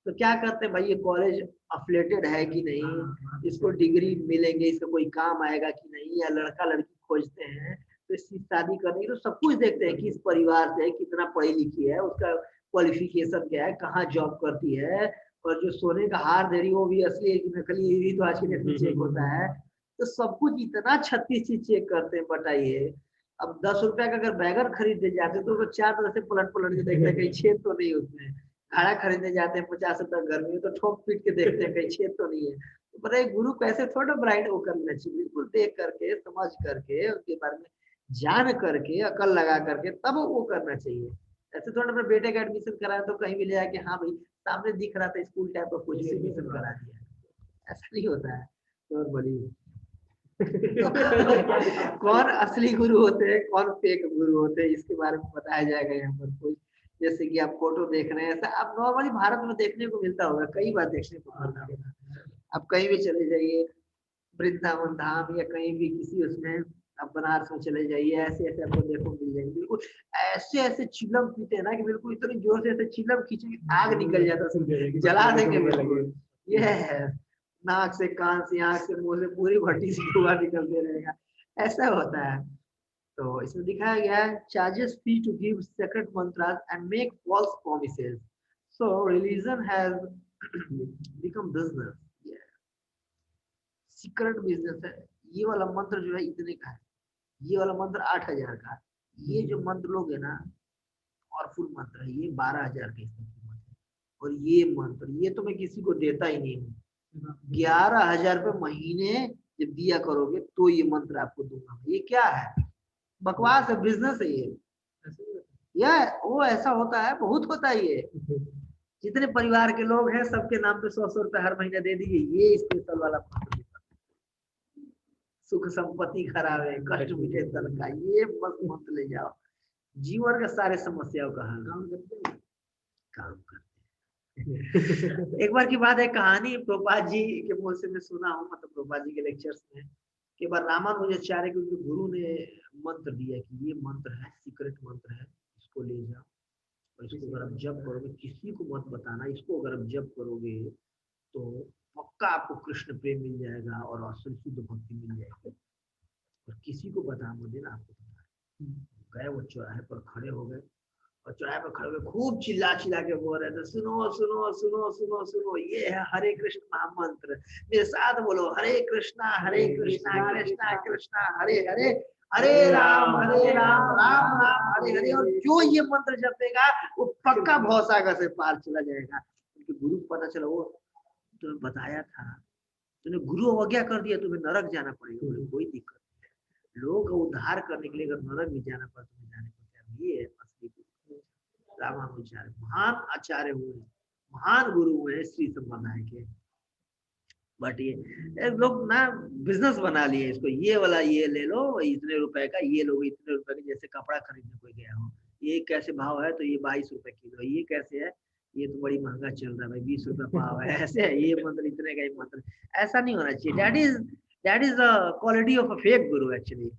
तो क्या करते हैं भाई, ये कॉलेज अफिलिएटेड है कि नहीं, इसको डिग्री मिलेंगे, इसका कोई काम आएगा कि नहीं, या लड़का लड़की खोजते हैं तो इसकी शादी करने की तो सब कुछ देखते हैं कि इस परिवार से है, कितना पढ़ी लिखी है, उसका क्वालिफिकेशन क्या है, कहाँ जॉब करती है, और जो सोने का हार दे रही है वो भी असली है कि नकली, ये भी तो आज की डेट में चेक होता है। तो सब कुछ इतना 36 चीज चेक करते हैं, बताइए। अब 10 रुपया का अगर बैगर खरीदने जाते तो 4 तरह से पलट पलट के देखते हैं कहीं छेद तो नहीं उसमें। खाना खरीदने जाते हैं 50 रुपया गर्मी में, तो ठोक पीट के देखते हैं कहीं छेद तो नहीं है। तो पता है गुरु को ऐसे थोड़ा ब्राइट वो करना चाहिए, बिल्कुल देख करके, समझ करके, उनके बारे में जान करके, अकल लगा करके तब वो करना चाहिए। ऐसे थोड़ा अपने बेटे का एडमिशन कराया तो कहीं भी ले जाके, हाँ भाई सामने दिख रहा था स्कूल टाइप का, कुछ एडमिशन करा दिया, ऐसा नहीं होता है। तो बड़ी कौन असली गुरु होते हैं, कौन फेक गुरु होते हैं, इसके बारे में बताया जाएगा यहाँ पर। कोई जैसे कि आप फोटो देख रहे हैं, ऐसा आप नॉर्मली भारत में देखने को मिलता होगा, कई बार देखने को मिलता होगा। आप कहीं भी चले जाइए, वृंदावन धाम या कहीं भी किसी उसमें, आप बनारस में चले जाइए, ऐसे ऐसे आपको देखो मिल जाएंगे, बिल्कुल ऐसे ऐसे चिलम पीते हैं ना कि बिल्कुल इतनी जोर से ऐसे चिलम खींचेंगे आग निकल जाता है, जला देंगे बिल्कुल। ये है, नाक से, कान से, आंख से, मुंह से, पूरी भट्टी से धुआं निकलते रहेगा, ऐसा होता है। तो इसमें दिखाया गया है, charges fee to give secret mantras and make false promises, so religion has become business. Secret business है। ये वाला मंत्र जो है इतने का है, ये वाला मंत्र 8000 का है, ये जो मंत्र लोग है ना, पावरफुल मंत्र है, ये 12000 का इसका कीमत है। और ये मंत्र, ये तो मैं किसी को देता ही नहीं हूँ, 11000 रुपये महीने जब दिया करोगे तो ये मंत्र आपको दूंगा। ये क्या है? बकवास है, बिजनेस है ये। ऐसे ही होता यह वो ऐसा होता है, बहुत होता है ये। है। जितने परिवार के लोग हैं सबके नाम पे 100-100 रुपए हर महीने दे दीजिए, ये स्पेशल वाला मंत्र देता है। सुख संपत्ति खराब है, कष्ट मिटे तन का, ये बस मंत्र ले जाओ, जीवन के सारे समस्याओं का हल काम करते हैं। काम करते हैं। एक बार की बात है, कहानी प्रभुपाद जी के मुंह से मैं सुना हूँ, मतलब प्रभुपाद जी के लेक्चर्स में, कि बार रामानुजाचार्य के गुरु ने मंत्र दिया कि ये मंत्र है, सीक्रेट मंत्र है, इसको ले जाओ और इसको अगर आप जप करोगे, किसी को मत बताना, इसको अगर आप जप करोगे तो पक्का आपको कृष्ण प्रेम मिल जाएगा और असली शुद्ध भक्ति मिल जाएगी, और किसी को बता मत देना, आपको गए वो चौराहे पर खड़े हो गए, और चौराहे पर खड़े हुए खूब चिल्ला चिल्ला के बोल रहे थे, सुनो सुनो सुनो सुनो सुनो, ये है हरे कृष्ण महामंत्र, मेरे साथ बोलो, हरे कृष्णा कृष्णा कृष्णा हरे हरे, हरे राम राम राम हरे हरे। और जो ये मंत्र जपेगा वो पक्का भवसागर से पार चला जाएगा। उनके गुरु को पता चला, वो तुम्हें बताया था, तूने गुरु अवज्ञा कर दिया, तुम्हें नरक जाना पड़ेगा। बोले कोई दिक्कत नहीं, लोगों का उद्धार करने के लिए अगर नरक में जाना पड़े, तुम्हें जाने को तैयार। ये है असली गुरु, रामानुजाचार्य महान आचार्य हुए, महान गुरु हुए श्री संप्रदाय के। बट ये लोग ना बिजनेस बना लिए इसको, ये वाला ये ले लो इतने रुपए का, ये लोग इतने रुपए का, जैसे कपड़ा खरीदने कोई गया हो, ये कैसे भाव है तो ये 22 रुपए किलो, ये कैसे है, ये तो बड़ी महंगा चल रहा है भाई, 20 रुपए पाव है, ऐसे है ये मंत्र इतने का ही मंत्र। ऐसा नहीं होना चाहिए। That is the quality of a fake Guru actually.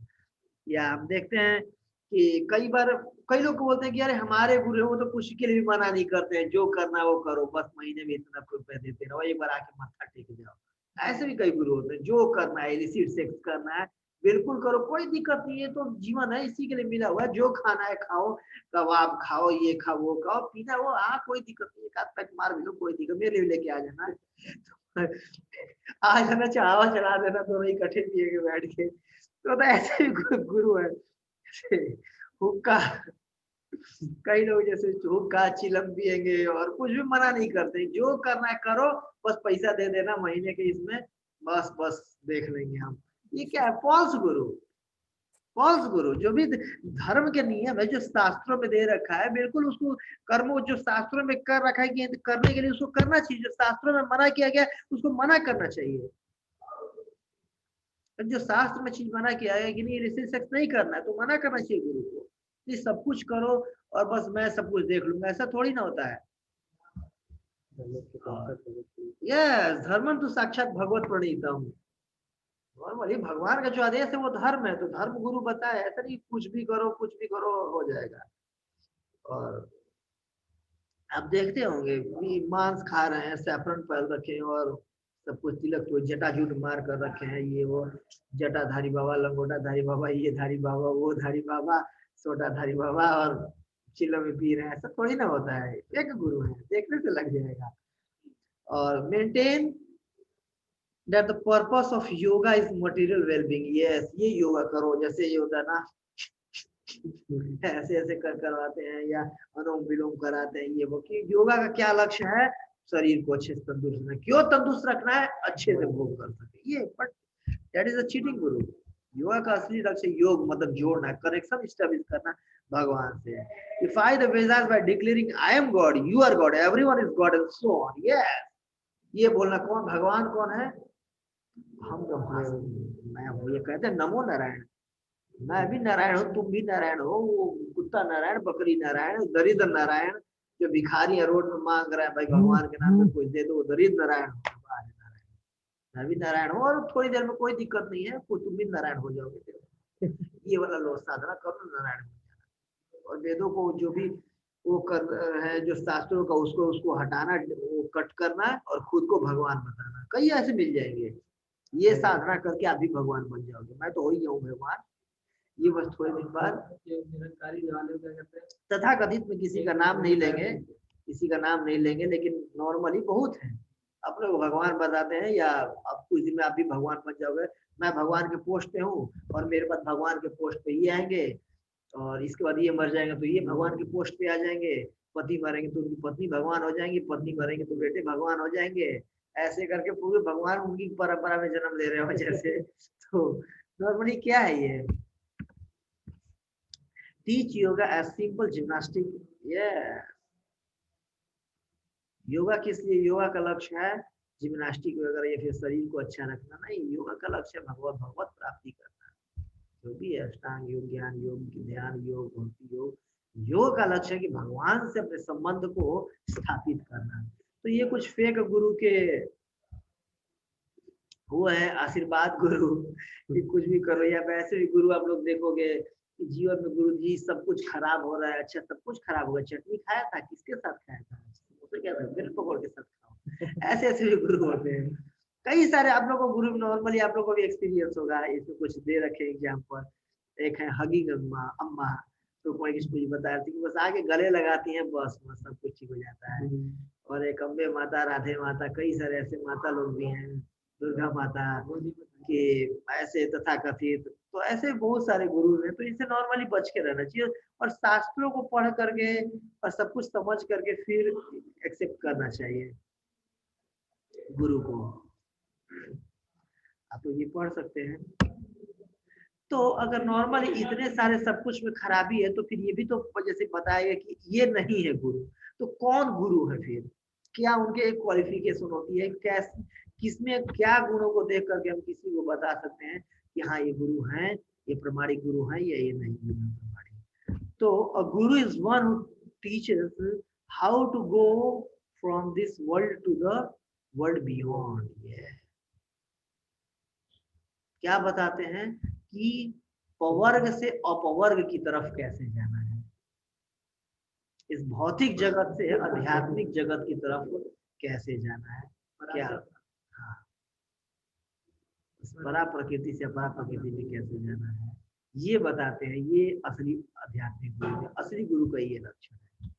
या हम देखते हैं कि कई बार कई लोग को बोलते हैं कि अरे हमारे गुरु हैं, वो तो कुछ के लिए भी मना नहीं करते हैं, जो करना है वो करो, बस महीने में इतना रुपए देते रहो, एक बार आके मत्था टेक जाओ। ऐसे भी कई गुरु होते हैं, जो करना है इलिसिट सेक्स करना है बिल्कुल करो, कोई दिक्कत नहीं है, तो जीवन है इसी के लिए मिला हुआ है, जो खाना है खाओ, कबाब खाओ, ये खाओ वो खाओ, पीना वो कोई दिक्कत नहीं है, एक आध पैक मार भी लो, कोई दिक्कत, मेरे लिए लेके आ जाना आ जाना, चाहवा चला देना, दोनों इकट्ठे पिएंगे बैठ के। तो ऐसे भी गुरु है। हुक्का, कई लोग जैसे हुक्का चिलम पिएंगे और कुछ भी मना नहीं करते, जो करना है करो, बस पैसा दे देना महीने के, इसमें बस बस देख लेंगे हम। ये क्या है? फॉल्स गुरु। फॉल्स गुरु जो भी धर्म के नियम है जो शास्त्रों में दे रखा है, बिल्कुल उसको कर्मों जो शास्त्रों में कर रखा है कि करने के लिए उसको करना चाहिए, जो शास्त्रों में मना किया गया उसको मना करना चाहिए। जो शास्त्र में चीज मना किया है कि नहीं इलिसिट सेक्स नहीं करना है, तो मना करना चाहिए गुरु को, ये सब कुछ करो और बस मैं सब कुछ देख लूंगा, ऐसा थोड़ी ना होता है। यस, धर्म तो साक्षात भगवत प्रणीता हूँ, नॉर्मली भगवान का जो आदेश है वो धर्म है, तो धर्म गुरु बताए, ऐसा नहीं कुछ भी करो हो जाएगा। और आप देखते होंगे मांस खा रहे हैं, सैफरन पहन रखे हैं और सब कुछ तिलक तो जटाजूट मार कर रखे हैं, ये वो जटाधारी बाबा, लंगोटाधारी बाबा, ये धारी बाबा, वो धारी बाबा, सोटाधारी बाबा, और चिल्लो में पी रहे हैं, ऐसा थोड़ी ना होता है। एक गुरु है, देखने से लग जाएगा। और maintain that the purpose of yoga is material well-being। yes, ये योगा करो, जैसे ये होता है ना ऐसे ऐसे करवाते हैं या अनुलोम विलोम कराते हैं, ये वो कि योगा का क्या लक्ष्य है? शरीर को अच्छे से तंदुरुस्त रखना। क्यों तंदुरुस्त रखना है? अच्छे से भोग कर सके, ये। But that is a cheating गुरु। योगा का असली लक्ष्य योग मतलब जोड़ना, कनेक्शन स्टैब्लिश करना भगवान से। Defy the Vedas by declaring I am God, you are God, everyone is God and so on। yes, ये बोलना कौन भगवान कौन है? हम ब्रह्मास्मि, मैं हूँ, ये कहते हैं नमो नारायण, मैं भी नारायण हूँ, तुम भी नारायण हो, वो कुत्ता नारायण, बकरी नारायण, दरिद्र नारायण, जो भिखारी है रोड में मांग रहा है भाई भगवान के नाम पे कुछ दे दो, वो दरिद्र नारायण हो, मैं भी नारायण हूँ, और थोड़ी देर में कोई दिक्कत नहीं है, तुम भी नारायण हो जाओगे। ये वाला लो साधना करो, नारायण हो जाना। और वेदों को जो भी वो कर है, जो शास्त्रों का उसको हटाना, वो कट करना और खुद को भगवान बताना, कई ऐसे मिल जाएंगे। ये साधना करके आप भी भगवान बन जाओगे। मैं तो हो ही गया हूँ भगवान, ये बस थोड़े दिन बाद। निरंकारी जवान क्या करते हैं, तथा कथित में किसी का नाम नहीं लेंगे, किसी का नाम नहीं लेंगे, लेकिन नॉर्मली बहुत है अपने को भगवान बताते हैं, या अब कुछ दिन में आप भी भगवान बन जाओगे। मैं भगवान के पोस्ट पे हूँ और मेरे पास भगवान के पोस्ट पे ये आएंगे, और इसके बाद ये मर जाएंगे तो ये भगवान के पोस्ट पे आ जाएंगे, पति मरेंगे तो उनकी पत्नी भगवान हो जाएंगी, पत्नी मरेंगे तो बेटे भगवान हो जाएंगे, ऐसे करके पूरे भगवान उनकी परंपरा में जन्म ले रहे हो जैसे। तो नॉर्मली क्या है ये, teach yoga as simple gymnastic. ये योगा किस लिए, योगा का लक्ष्य है जिम्नास्टिक वगैरह या फिर शरीर को अच्छा रखना नहीं, योगा का लक्ष्य है भगवत प्राप्ति करना। जो भी है अष्टांग योग, ज्ञान योग, ध्यान योग, भक्ति योग, योग का लक्ष्य है कि भगवान से अपने संबंध को स्थापित करना। तो ये कुछ फेक गुरु के वो है आशीर्वाद गुरु कि कुछ भी करो, या वैसे भी गुरु आप लोग देखोगे कि जीवन में गुरु जी सब कुछ खराब हो रहा है, अच्छा सब कुछ खराब होगा, चटनी खाया था किसके साथ खाया था, उसे क्या था ब्रेड पकौड़ के साथ खाओ। ऐसे ऐसे भी गुरु होते हैं कई सारे। आप लोगों को गुरु नॉर्मली आप लोगों को भी एक्सपीरियंस होगा, इसमें कुछ दे रखे एग्जाम्पल। एक है हगिंग अम्मा, तो कोई कुछ बता रही थी कि बस आके गले लगाती हैं बस सब कुछ ठीक हो जाता है। और एक अम्बे माता, राधे माता, कई सारे ऐसे माता लोग भी हैं, दुर्गा माता के ऐसे तथाकथित, तो ऐसे बहुत सारे गुरु हैं। तो इनसे नॉर्मली बच के रहना चाहिए और शास्त्रों को पढ़ करके और सब कुछ समझ करके फिर एक्सेप्ट करना चाहिए गुरु को। आप लोग ये पढ़ सकते हैं। तो अगर नॉर्मली इतने सारे सब कुछ में खराबी है तो फिर ये भी तो जैसे बताया कि ये नहीं है गुरु, तो कौन गुरु है फिर, क्या उनके एक क्वालिफिकेशन होती है, कैसे किसमें क्या गुणों को देख करके हम किसी को बता सकते हैं कि हाँ ये गुरु हैं, ये प्रमाणिक गुरु हैं या ये नहीं गुरु है प्रमाणिक। तो a guru is one who teaches how to go from this world to the world beyond. क्या बताते हैं कि पवर्ग से अपवर्ग की तरफ कैसे जाना है, इस भौतिक जगत से आध्यात्मिक जगत की तरफ कैसे जाना है, क्या हाँ परा प्रकृति से अपरा प्रकृति में कैसे जाना है, ये बताते हैं। ये असली आध्यात्मिक गुरु है, असली गुरु का ये लक्षण है।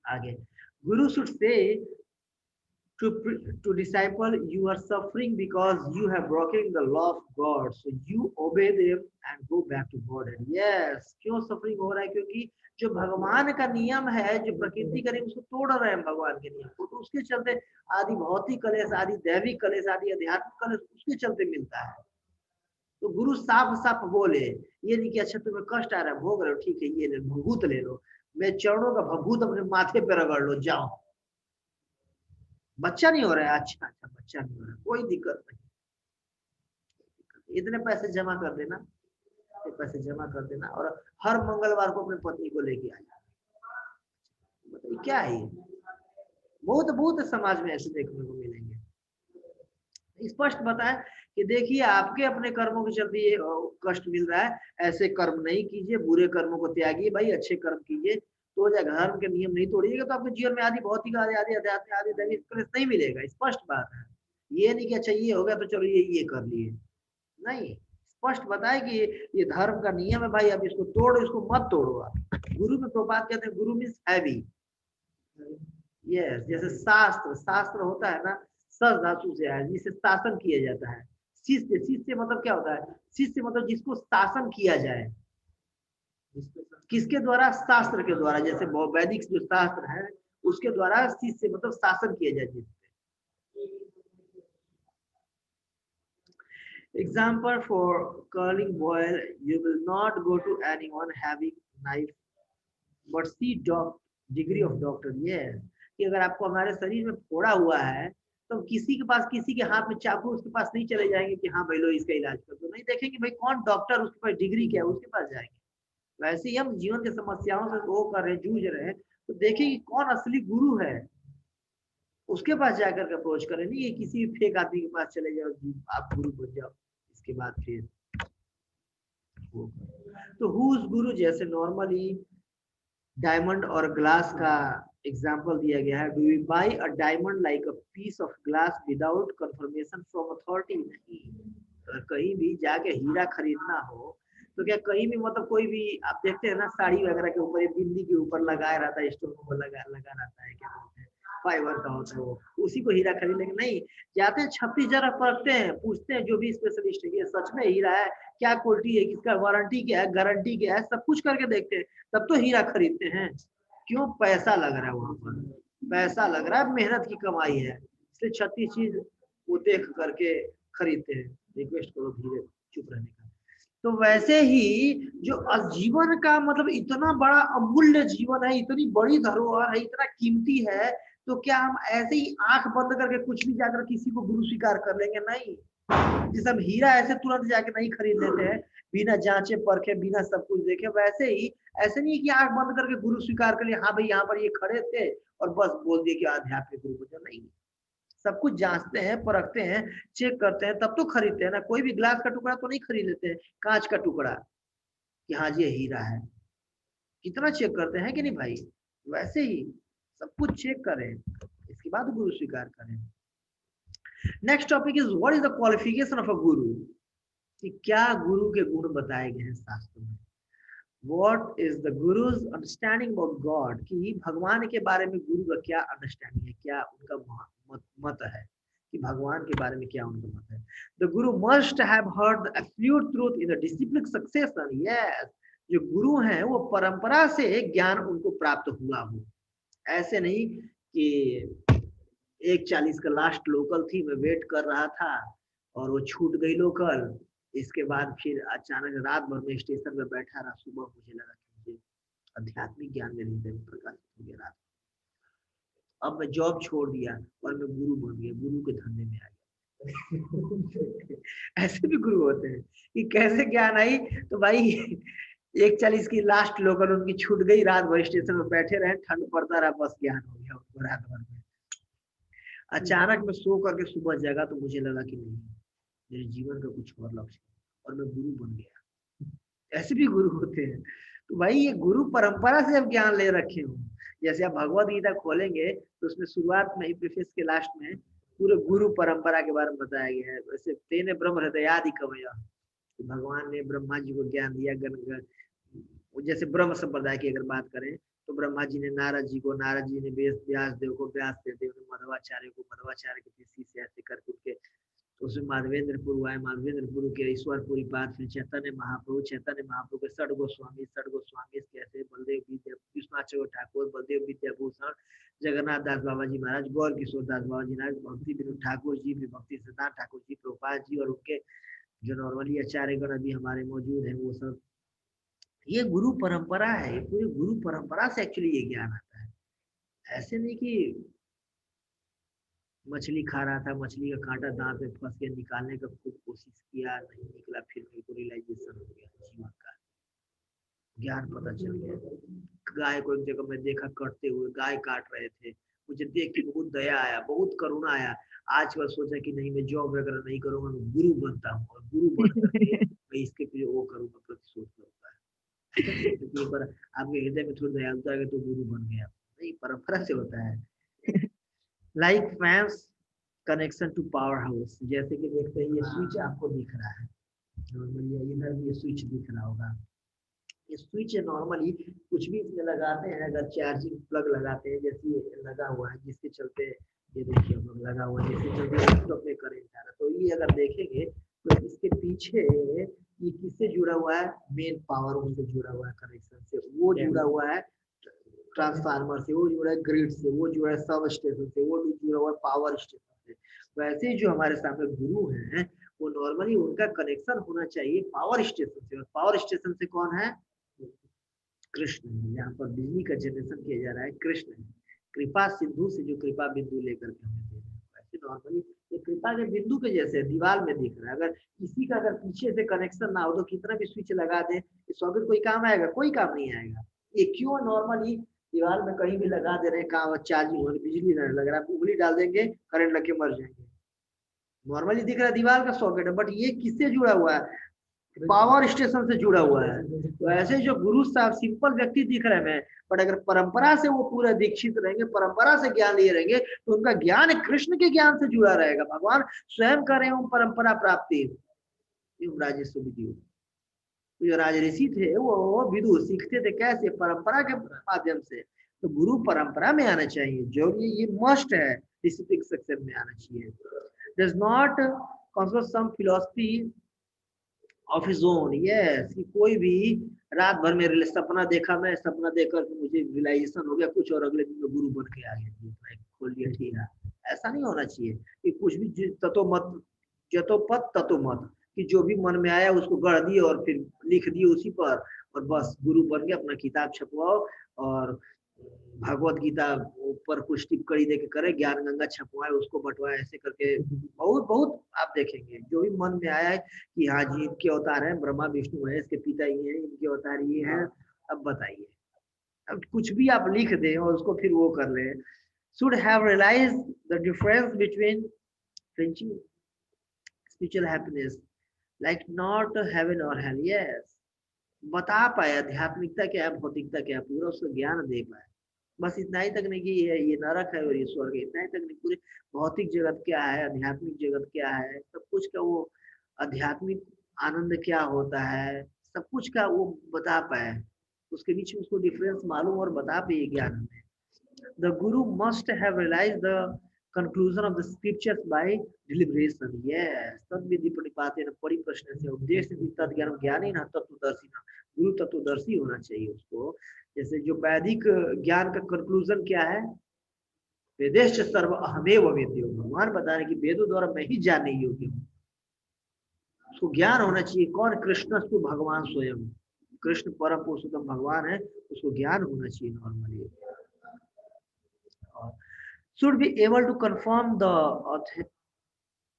आगे गुरु should say to disciple, you are suffering because you have broken the law of God, so you obey them and go back to God। Yes, क्यों सफरिंग हो रहा है, क्योंकि जो भगवान का नियम है, जो प्रकृति का नियम, उसको तोड़ रहे हैं भगवान के नियम को, तो उसके चलते आदि भौतिक कलेश, आदि दैविक कलेश, आदि आध्यात्मिक कलेश उसके चलते मिलता है। तो गुरु साफ साफ बोले, ये नहीं कि अच्छा तुम्हें कष्ट आ रहा है भोग रहे हो, ठीक है ये ले भभूत ले लो, मैं चरणों का भभूत अपने माथे पे रगड़ लो, जाओ। बच्चा नहीं हो रहा है, अच्छा अच्छा बच्चा नहीं हो रहा है, कोई दिक्कत नहीं, इतने पैसे जमा कर देना, इतने पैसे जमा कर देना और हर मंगलवार को अपनी पत्नी को लेके आ जाना। बताइए क्या है ये, बहुत बहुत समाज में ऐसे देखने को मिलेंगे। स्पष्ट बताएं कि देखिए आपके अपने कर्मों के चलते ये कष्ट मिल रहा है, ऐसे कर्म नहीं कीजिए, बुरे कर्मों को त्यागिए भाई, अच्छे कर्म कीजिए, तो धर्म के नियम नहीं तोड़िएगा तो आपके जीवन में आदि भौतिक आदि आदि अध्यात्म आदि दैविक कलेश नहीं मिलेगा। स्पष्ट बात है, ये नहीं कि अच्छा ये हो गया तो चलो ये कर लिए, नहीं, स्पष्ट बताए कि ये धर्म का नियम है भाई, अब इसको तोड़ो, इसको मत तोड़ो आप। गुरु में प्रपात कहते हैं, गुरु मीन्स हैवी। यस, जैसे शास्त्र होता है ना, सस धातु से है, जिसे शासन किया जाता है। शिष्य मतलब क्या होता है, शिष्य मतलब जिसको शासन किया जाए, किसके द्वारा, शास्त्र के द्वारा, जैसे वैदिक जो शास्त्र है उसके द्वारा शिष्य मतलब शासन किया जाए जिसपे। Example for curling boil, you will not go to anyone having knife, but see degree of doctor। Yes, कि अगर आपको हमारे शरीर में फोड़ा हुआ है तो किसी के पास, किसी के हाथ में चाकू, उसके पास नहीं चले जाएंगे कि हाँ भाई लो इसका इलाज कर दो, नहीं देखेंगे भाई कौन डॉक्टर, उसके पास डिग्री क्या है, उसके पास जाएंगे। वैसे ही हम जीवन के समस्याओं से वो कर रहे, जूझ रहे हैं, तो देखेंगे कौन असली गुरु है, उसके पास जाकर के अप्रोच करें, नहीं ये किसी फेक आदमी के पास चले जाओ जी आप गुरु बन जाओ, इसके बाद फिर तो हुज गुरु, जैसे नॉर्मली डायमंड और ग्लास का एग्जांपल दिया गया है। Do you buy a diamond like a piece of glass without confirmation from authority? नहीं, अगर कहीं भी जाके हीरा खरीदना हो तो क्या कहीं भी मतलब कोई भी आप देखते हैं ना साड़ी वगैरह के ऊपर, बिंदी के ऊपर लगाया रहता है, स्टोन को लगा रहता है, क्या बोलते हैं फाइबर का होता है, वो उसी को हीरा खरीद लेंगे? नहीं, जाते हैं 36 जगह परखते हैं, पूछते हैं जो भी स्पेशलिस्ट है ये सच में हीरा है, क्या क्वालिटी है, किसका वारंटी क्या है, गारंटी क्या है, सब कुछ करके देखते हैं, तब तो हीरा खरीदते हैं। क्यों? पैसा लग रहा है, वहां पर पैसा लग रहा है, मेहनत की कमाई है, इसलिए 36 चीज वो देख करके खरीदते हैं। रिक्वेस्ट करो धीरे चुप रहने का। तो वैसे ही जो जीवन का मतलब इतना बड़ा अमूल्य जीवन है, इतनी बड़ी धरोहर है, इतना कीमती है, तो क्या हम ऐसे ही आंख बंद करके कुछ भी जाकर किसी को गुरु स्वीकार कर लेंगे? नहीं। जैसे हम हीरा ऐसे तुरंत जाके नहीं खरीद लेते हैं बिना जांचे परखे, बिना सब कुछ देखे, वैसे ही ऐसे नहीं कि आंख बंद करके गुरु स्वीकार कर लिया, हाँ भाई यहाँ पर ये खड़े थे और बस बोल दिए कि आध्यात्मिक गुरु बनो। नहीं, सब कुछ जांचते हैं, परखते हैं, चेक करते हैं, तब तो खरीदते हैं ना। कोई भी ग्लास का टुकड़ा तो नहीं खरीद लेते हैं, कांच का टुकड़ा कि हाँ ये हीरा है, कितना चेक करते हैं कि नहीं भाई? वैसे ही सब कुछ चेक करें, इसके बाद गुरु स्वीकार करें। Next topic is what is the qualification of a गुरु, कि क्या गुरु के गुण बताए गए हैं शास्त्रों में। What is the Guru's understanding about God, कि भगवान के बारे में गुरु का क्या अंडरस्टैंडिंग है, क्या उनका मत है, कि भगवान के बारे में क्या उनका मत है। The Guru must have heard the absolute truth in the disciplic succession. Yes, जो गुरु हैं वो परंपरा से ज्ञान उनको प्राप्त हुआ हो। ऐसे नहीं कि 1:40 का लास्ट लोकल थी, मैं वेट कर रहा था और वो छूट गई लोकल, इसके बाद फिर अचानक रात भर में स्टेशन में बैठा रहा, सुबह मुझे लगा कि मुझे आध्यात्मिक ज्ञान मेरे हृदय में प्रकाशित हो गया रात। अब मैं जॉब छोड़ दिया और मैं गुरु बन गया, गुरु के धंधे में आ गया। ऐसे भी गुरु होते हैं कि कैसे ज्ञान आई, तो भाई 1:40 की लास्ट लोकल उनकी छूट गई, रात भर स्टेशन में बैठे रहे, ठंड पड़ता रहा, बस ज्ञान हो गया उनको रात भर में। अचानक मैं सो करके सुबह जगा तो मुझे लगा कि नहीं, मेरे जीवन का कुछ और लक्ष्य और मैं गुरु बन गया। ऐसे भी गुरु होते हैं। तो भाई ये गुरु परंपरा से अब ज्ञान ले रखे हो। जैसे आप भगवद गीता खोलेंगे तो उसमें शुरुआत में ही प्रीफेस के लास्ट में पूरे गुरु परंपरा के बारे में बताया गया है। वैसे तेने ब्रह्म हृदयादि कवय, भगवान ने ब्रह्मा जी को ज्ञान दिया। जैसे ब्रह्म संप्रदाय की अगर बात करें तो ब्रह्मा जी ने नारद जी को, नारद जी ने व्यास देव को, व्यास देव ने मध्वाचार्य को, मध्वाचार्य के शिष्य ऐसे करके उनके उसमें माधवेंद्रपुर हुआ है, माधवेंद्रपुर के ईश्वरपुरी पाद, फिर चैतन्य महाप्रभु के षड गोस्वामी कैसे बलदेव विद्या कृष्णाचार्य ठाकुर, बलदेव विद्याभूषण, जगन्नाथ दास बाबा जी महाराज, गौर किशोर दास बाबा जी महाराज, भक्ति विनोद ठाकुर जी, भक्ति सिद्धांत ठाकुर जी, प्रभुपाद जी, और उनके जो नॉर्मली आचार्यगण अभी हमारे मौजूद है वो सब। ये गुरु परंपरा है, पूरी गुरु परंपरा से एक्चुअली ये ज्ञान आता है। ऐसे नहीं कि मछली खा रहा था, मछली का कांटा दांत में फंस के निकालने का खूब कोशिश किया, नहीं निकला, फिर मेरे को रियलाइजेशन हो गया, जीवन का ज्ञान पता चल गया। गाय को एक जगह मैं देखा कटते हुए, गाय काट रहे थे, मुझे देख के बहुत दया आया, बहुत करुणा आया। आज वह सोचा कि नहीं, मैं जॉब वगैरह नहीं करूंगा, मैं गुरु बनता हूँ और गुरु बन करके मैं इसके पीछे वो करूंगा, प्रतिशोध करूंगा। पर आपके हृदय में थोड़ी दयालुता है तो गुरु बन गया, नहीं, परंपरा से होता है। Like fans connection to power house, जैसे कि देखते हैं ये स्विच आपको दिख रहा है, नॉर्मली इधर भी ये स्विच दिख रहा होगा। ये स्विच नॉर्मली कुछ भी इसमें लगाते हैं, अगर चार्जिंग प्लग लगाते हैं, जैसे ये लगा हुआ है जिसके चलते ये देखिए हम लोग लगा हुआ है, जिसके चलते लैपटॉप में करंट आ रहा है। तो ये अगर देखेंगे तो इसके पीछे ये किससे जुड़ा हुआ है, मेन पावर उनसे जुड़ा हुआ है, कनेक्शन से वो जुड़ा हुआ है, ट्रांसफार्मर से वो जुड़ा है, ग्रिड से वो जुड़ा है, सब स्टेशन से वो जुड़ा हुआ है, पावर स्टेशन से। वैसे ही जो हमारे सामने गुरु हैं वो नॉर्मली उनका कनेक्शन होना चाहिए पावर स्टेशन से, और पावर स्टेशन से कौन है, कृष्ण है। यहाँ पर बिजली का जनरेशन किया जा रहा है, कृष्ण है। कृपा सिंधु से जो कृपा बिंदु लेकर के हमें दे रहे हैं, वैसे नॉर्मली ये कृपा के बिंदु के जैसे दीवार में दिख रहा है। अगर इसी का अगर पीछे से कनेक्शन ना हो तो कितना भी स्विच लगा दे, इस सॉकेट कोई काम आएगा, कोई काम नहीं आएगा। ये क्यों नॉर्मली दीवार में कहीं भी लगा दे रहे, काम चार्जिंग हो, बिजली नहीं लग रहा, आप उंगली डाल देंगे करंट लग के मर जाएंगे। नॉर्मली दिख रहा है दीवार का सॉकेट है, बट ये किससे जुड़ा हुआ है, पावर स्टेशन से जुड़ा हुआ है। तो ऐसे जो गुरु साहब सिंपल व्यक्ति दिख रहे हैं, बट अगर परंपरा से वो पूरा दीक्षित रहेंगे, परंपरा से ज्ञान लिए रहेंगे, तो उनका ज्ञान कृष्ण के ज्ञान से जुड़ा रहेगा। भगवान स्वयं कर रहे हैं परंपरा प्राप्ति। जो राज ऋषि थे वो विदु सीखते थे कैसे, परंपरा के माध्यम से। तो गुरु परंपरा में आना चाहिए, जो ये मस्ट है, डिसिप्लिन सेक्शन में आना चाहिए। Does not concern some philosophy of his own, yes, कि कोई भी रात भर में सपना देखा, मैं सपना देखकर मुझे रियलाइजेशन हो गया कुछ और अगले दिन में गुरु बन के आ गया, खोल दिया, ठीक है, ऐसा नहीं होना चाहिए कि कुछ भी ततो मत, जतो पत ततो मत, कि जो भी मन में आया उसको गढ़ दिए और फिर लिख दिए उसी पर, और बस गुरु बन के अपना किताब छपवाओ और भगवत गीता ऊपर कुछ टिप्पणी दे के करे, ज्ञान गंगा छपवाए, उसको बंटवाए, ऐसे करके बहुत बहुत आप देखेंगे जो भी मन में आया है कि हाँ जी इनके अवतार है, ब्रह्मा विष्णु महेश के पिता ये है, इनके अवतार ये है, अब बताइए। अब कुछ भी आप लिख दें और उसको फिर वो कर ले। should have realized the difference between reaching spiritual happiness like not heaven or hell, yes, बता पाए आध्यात्मिकता क्या है, भौतिकता क्या है, पूरा उसको ज्ञान दे पाए। बस इतना ही तक नहीं कि ये नरक है और ये स्वर्ग है, इतना ही तक नहीं, पूरे भौतिक जगत क्या है, आध्यात्मिक जगत क्या है, सब कुछ का वो आध्यात्मिक आनंद क्या होता है, सब कुछ का वो बता पाए, उसके बीच में उसको डिफरेंस मालूम और बता पाए ज्ञान में। The guru must have realized the conclusion of the scriptures by deliberation. Yes, तद्विधि प्रणिपातेन परिप्रश्नस्य उपदेशेन तद्ज्ञानं ज्ञानेन तत्त्वदर्शिना। गुरु तत्वदर्शी होना चाहिए उसको। जैसे जो वैदिक ज्ञान का कंक्लूजन क्या है, वेदेश्च सर्व अहमेव वेद्यो, भगवान बता रहे कि वेदों द्वारा मैं ही जानने योग्य हूँ। उसको ज्ञान होना चाहिए कौन, कृष्णस्तु भगवान स्वयं, कृष्ण परम पुरुषोत्तम भगवान है, उसको ज्ञान होना चाहिए normally. should be able to confirm the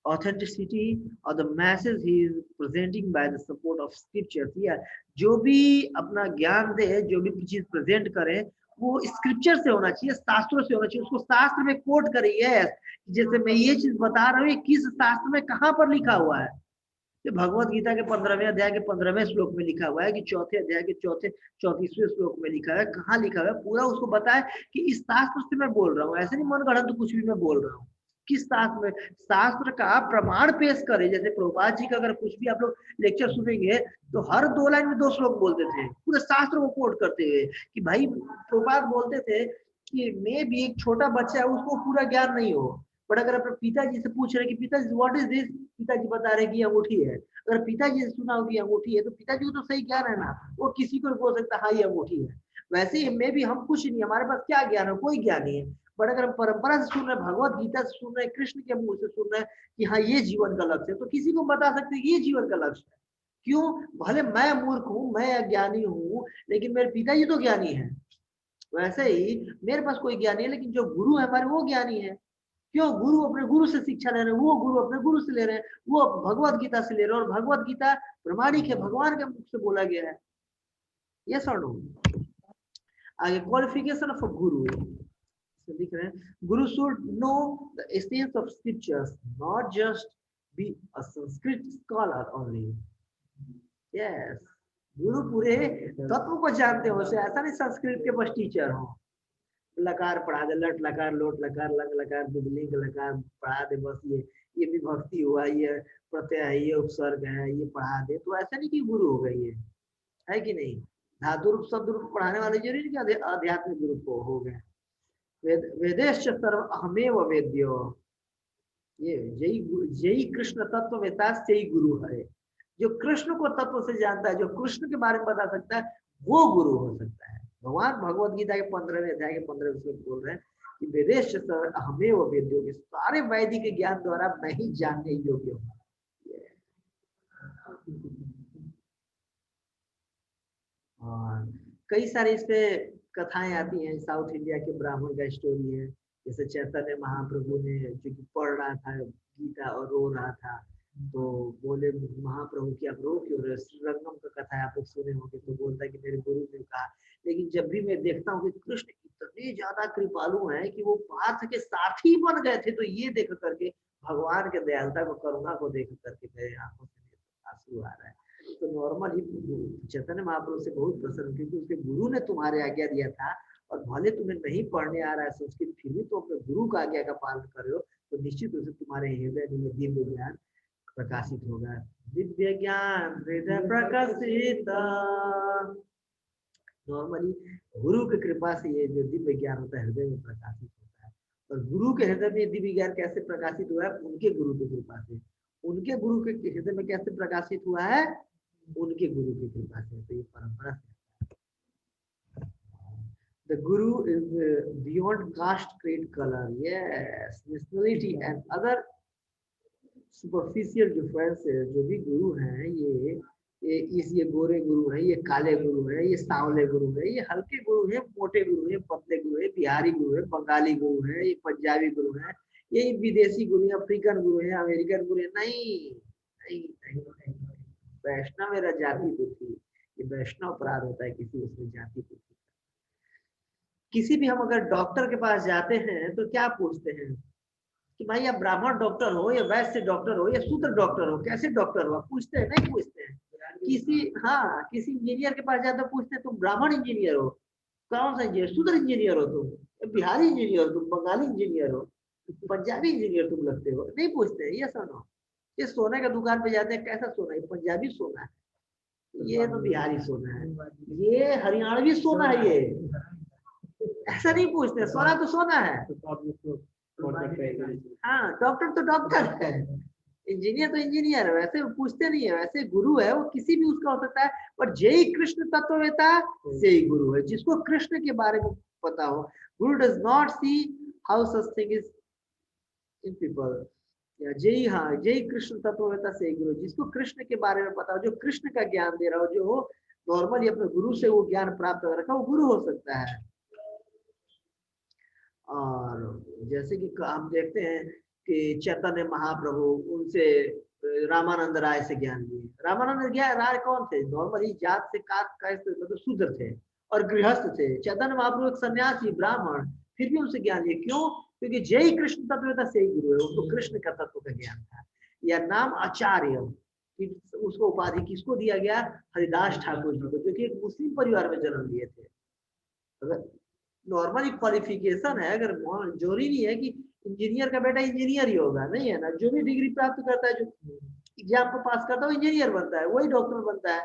authenticity of the message he is presenting by the support of scriptures. Yeah, जो भी अपना ज्ञान दे, जो भी चीज प्रेजेंट करे, वो स्क्रिप्चर से होना चाहिए, शास्त्रों से होना चाहिए, उसको शास्त्र में कोट करे। यस, जैसे मैं ये चीज बता रहा हूँ, किस शास्त्र में कहाँ पर लिखा हुआ है, ये भगवत गीता के 15वें अध्याय के 15वें श्लोक में लिखा हुआ है, कि चौथे अध्याय के 34वें श्लोक में लिखा है, कहाँ लिखा हुआ है, पूरा उसको बताए कि इस शास्त्र से मैं बोल रहा हूँ, ऐसे नहीं मन गढ़ंत तो कुछ भी मैं बोल रहा हूँ। किस शास्त्र में, शास्त्र का प्रमाण पेश करे। जैसे प्रभुपाद जी का अगर कुछ भी आप लोग लेक्चर सुनेंगे तो हर 2 लाइन में 2 श्लोक बोलते थे, पूरे शास्त्र को कोट करते हुए, कि भाई प्रभुपाद बोलते थे कि मैं भी एक छोटा बच्चा है, उसको पूरा ज्ञान नहीं हो, बट अगर अपने पिताजी से पूछ रहे कि पिताजी व्हाट इज दिस, पिताजी बता रहे कि ये अंगूठी है, अगर पिताजी से सुना हो कि अंगूठी है तो पिताजी को तो सही ज्ञान है ना, वो किसी को बोल सकता है हाँ ये अंगूठी है। वैसे ही मैं भी, हम कुछ नहीं, हमारे पास क्या ज्ञान है, कोई ज्ञान नहीं है, बट अगर हम परंपरा से सुन रहे, भगवत गीता से सुन रहे, कृष्ण के मुंह से सुन रहे कि हाँ ये जीवन का लक्ष्य है, तो किसी को बता सकते हैं कि ये जीवन का लक्ष्य है। क्यों, भले मैं मूर्ख हूँ, मैं अज्ञानी हूँ, लेकिन मेरे पिताजी तो ज्ञानी है। वैसे ही मेरे पास कोई ज्ञानी है, लेकिन जो गुरु है हमारे वो ज्ञानी है। क्यों, गुरु अपने गुरु से शिक्षा ले रहे हैं, वो गुरु अपने गुरु से ले रहे हैं, वो भगवत गीता से ले रहे हैं, और भगवत गीता प्रमाणिक है, भगवान के मुख से बोला गया है। यस और नो। आगे क्वालिफिकेशन ऑफ अ गुरु लिख रहे हैं, गुरु should know the essence of scriptures, not just be a Sanskrit scholar only. Yes, गुरु पूरे तत्व को जानते हो, ऐसा नहीं संस्कृत के बस टीचर हो, लकार पढ़ा दे, लट लकार लोट लकार लंग लकार दुबलिंग लकार पढ़ा दे, बस ये भी भक्ति हुआ, ये प्रत्यय है, ये उपसर्ग है, ये पढ़ा दे, तो ऐसा नहीं कि गुरु हो गई है कि नहीं। धातु रूप शब्द रूप पढ़ाने वाले जरूरी नहीं आध्यात्मिक गुरु को हो गए। वेदेश सर्व अहमेव वेद्यो, ये यही कृष्ण तत्व वेता से गुरु है। जो कृष्ण को तत्व से जानता है, जो कृष्ण के बारे में बता सकता है, वो गुरु हो सकता है। भगवान भगवत गीता के 15वें अध्याय के 15वें श्लोक बोल रहे हैं कि वेदेश अहमेव वेद्यो, के सारे वैदिक ज्ञान द्वारा मैं ही जानने योग्य हूँ। और कई सारे इस पे कथाएं आती हैं, साउथ इंडिया के ब्राह्मण का स्टोरी है, जैसे चैतन्य महाप्रभु ने जो कि पढ़ रहा था गीता और रो रहा था, तो बोले महाप्रभु की आप रो क्यों रहे, श्रीरंगम का कथा है, आप लोग सुने होंगे, तो बोलता है कि मेरे गुरु ने कहा, लेकिन जब भी मैं देखता हूँ कि कृष्ण इतने ज्यादा कृपालु हैं कि वो पार्थ के साथी बन गए थे, तो ये देख करके भगवान के दयालुता को, करुणा को देख करके मेरे आंखों से आंसू आ रहा है। तो नॉर्मली चैतन्य महाप्रभु से बहुत प्रसन्न, क्योंकि उसके गुरु ने तुम्हारे आज्ञा दिया था, और भले तुम्हें नहीं पढ़ने आ रहा है संस्कृत, फिर भी तो अपने गुरु का आज्ञा का पालन कर रहे हो, तो निश्चित रूप से तुम्हारे हृदय में दिव्य ज्ञान प्रकाशित होगा। दिव्य ज्ञान हृदय प्रकाशित, नॉर्मली गुरु की कृपा से ये जो दिव्य ज्ञान होता है हृदय में प्रकाशित होता है। और गुरु के हृदय में दिव्य ज्ञान कैसे प्रकाशित हुआ है, उनके गुरु की कृपा से। उनके गुरु के हृदय में कैसे प्रकाशित हुआ है, उनके गुरु की कृपा से। तो ये परंपरा से। The guru is beyond caste, creed, color, yes, nationality and other superficial differences. जो भी गुरु हैं ये गोरे गुरु हैं, ये काले गुरु हैं, ये सांवले गुरु हैं, ये हल्के गुरु हैं, मोटे गुरु हैं, पतले गुरु हैं, बिहारी गुरु हैं, बंगाली गुरु हैं, ये पंजाबी गुरु हैं, ये विदेशी गुरु हैं, अफ्रीकन गुरु हैं, अमेरिकन गुरु हैं। नहीं नहीं नहीं, नहीं। वैष्णव मेरा जाति पुत्री, ये वैष्णव अपराध होता है किसी उसमें जाति पुत्री। किसी भी हम अगर डॉक्टर के पास जाते हैं तो क्या पूछते हैं कि भाई आप ब्राह्मण डॉक्टर हो या वैश्य डॉक्टर हो या शूद्र डॉक्टर हो, कैसे डॉक्टर हो? पूछते हैं? नहीं पूछते हैं। किसी इंजीनियर के पास जाते तो पूछते हैं तुम ब्राह्मण इंजीनियर हो, कौन सा इंजीनियर? शूद्र इंजीनियर हो तुम, बिहारी इंजीनियर हो तुम, बंगाली इंजीनियर हो, पंजाबी इंजीनियर तुम लगते हो? नहीं पूछते हैं। ये सुनो, ये सोने का दुकान पे जाते हैं, कैसा सोना है? पंजाबी सोना है, ये तो बिहारी सोना है, ये हरियाणवी सोना है, ये ऐसा नहीं पूछते। सोना तो सोना है। हाँ, डॉक्टर तो डॉक्टर है, इंजीनियर तो इंजीनियर है। वैसे पूछते नहीं है। वैसे गुरु है वो किसी भी उसका हो सकता है, पर जय कृष्ण तत्ववेता से ही गुरु है, जिसको कृष्ण के बारे में पता हो। गुरु does not see how such thing is in people. जय कृष्ण तत्ववेता से ही गुरु, जिसको कृष्ण के बारे में पता हो, जो कृष्ण का ज्ञान दे रहा हो, जो हो नॉर्मली अपने गुरु से वो ज्ञान प्राप्त कर रखा, वो गुरु हो सकता है। और जैसे कि हम देखते हैं कि चैतन्य महाप्रभु उनसे रामानंद राय से ज्ञान लिए। रामानंद राय कौन थे? नॉर्मली जात से मतलब शूद्र थे और गृहस्थ थे। चैतन्य महाप्रभु एक सन्यासी ब्राह्मण, फिर भी उनसे ज्ञान लिए। क्यों? क्योंकि जय कृष्ण तत्ववेता से ही गुरु है, उसको कृष्ण का तत्व का ज्ञान था। या नाम आचार्य, उसको उपाधि किसको दिया गया? हरिदास ठाकुर जी को, जो कि एक मुस्लिम परिवार में जन्म लिए थे। अगर नॉर्मली क्वालिफिकेशन है, अगर जरूरी नहीं है कि इंजीनियर का बेटा इंजीनियर ही होगा, नहीं है ना। जो भी डिग्री प्राप्त करता है, जो एग्जाम को पास करता है, वो इंजीनियर बनता है, वही डॉक्टर बनता है।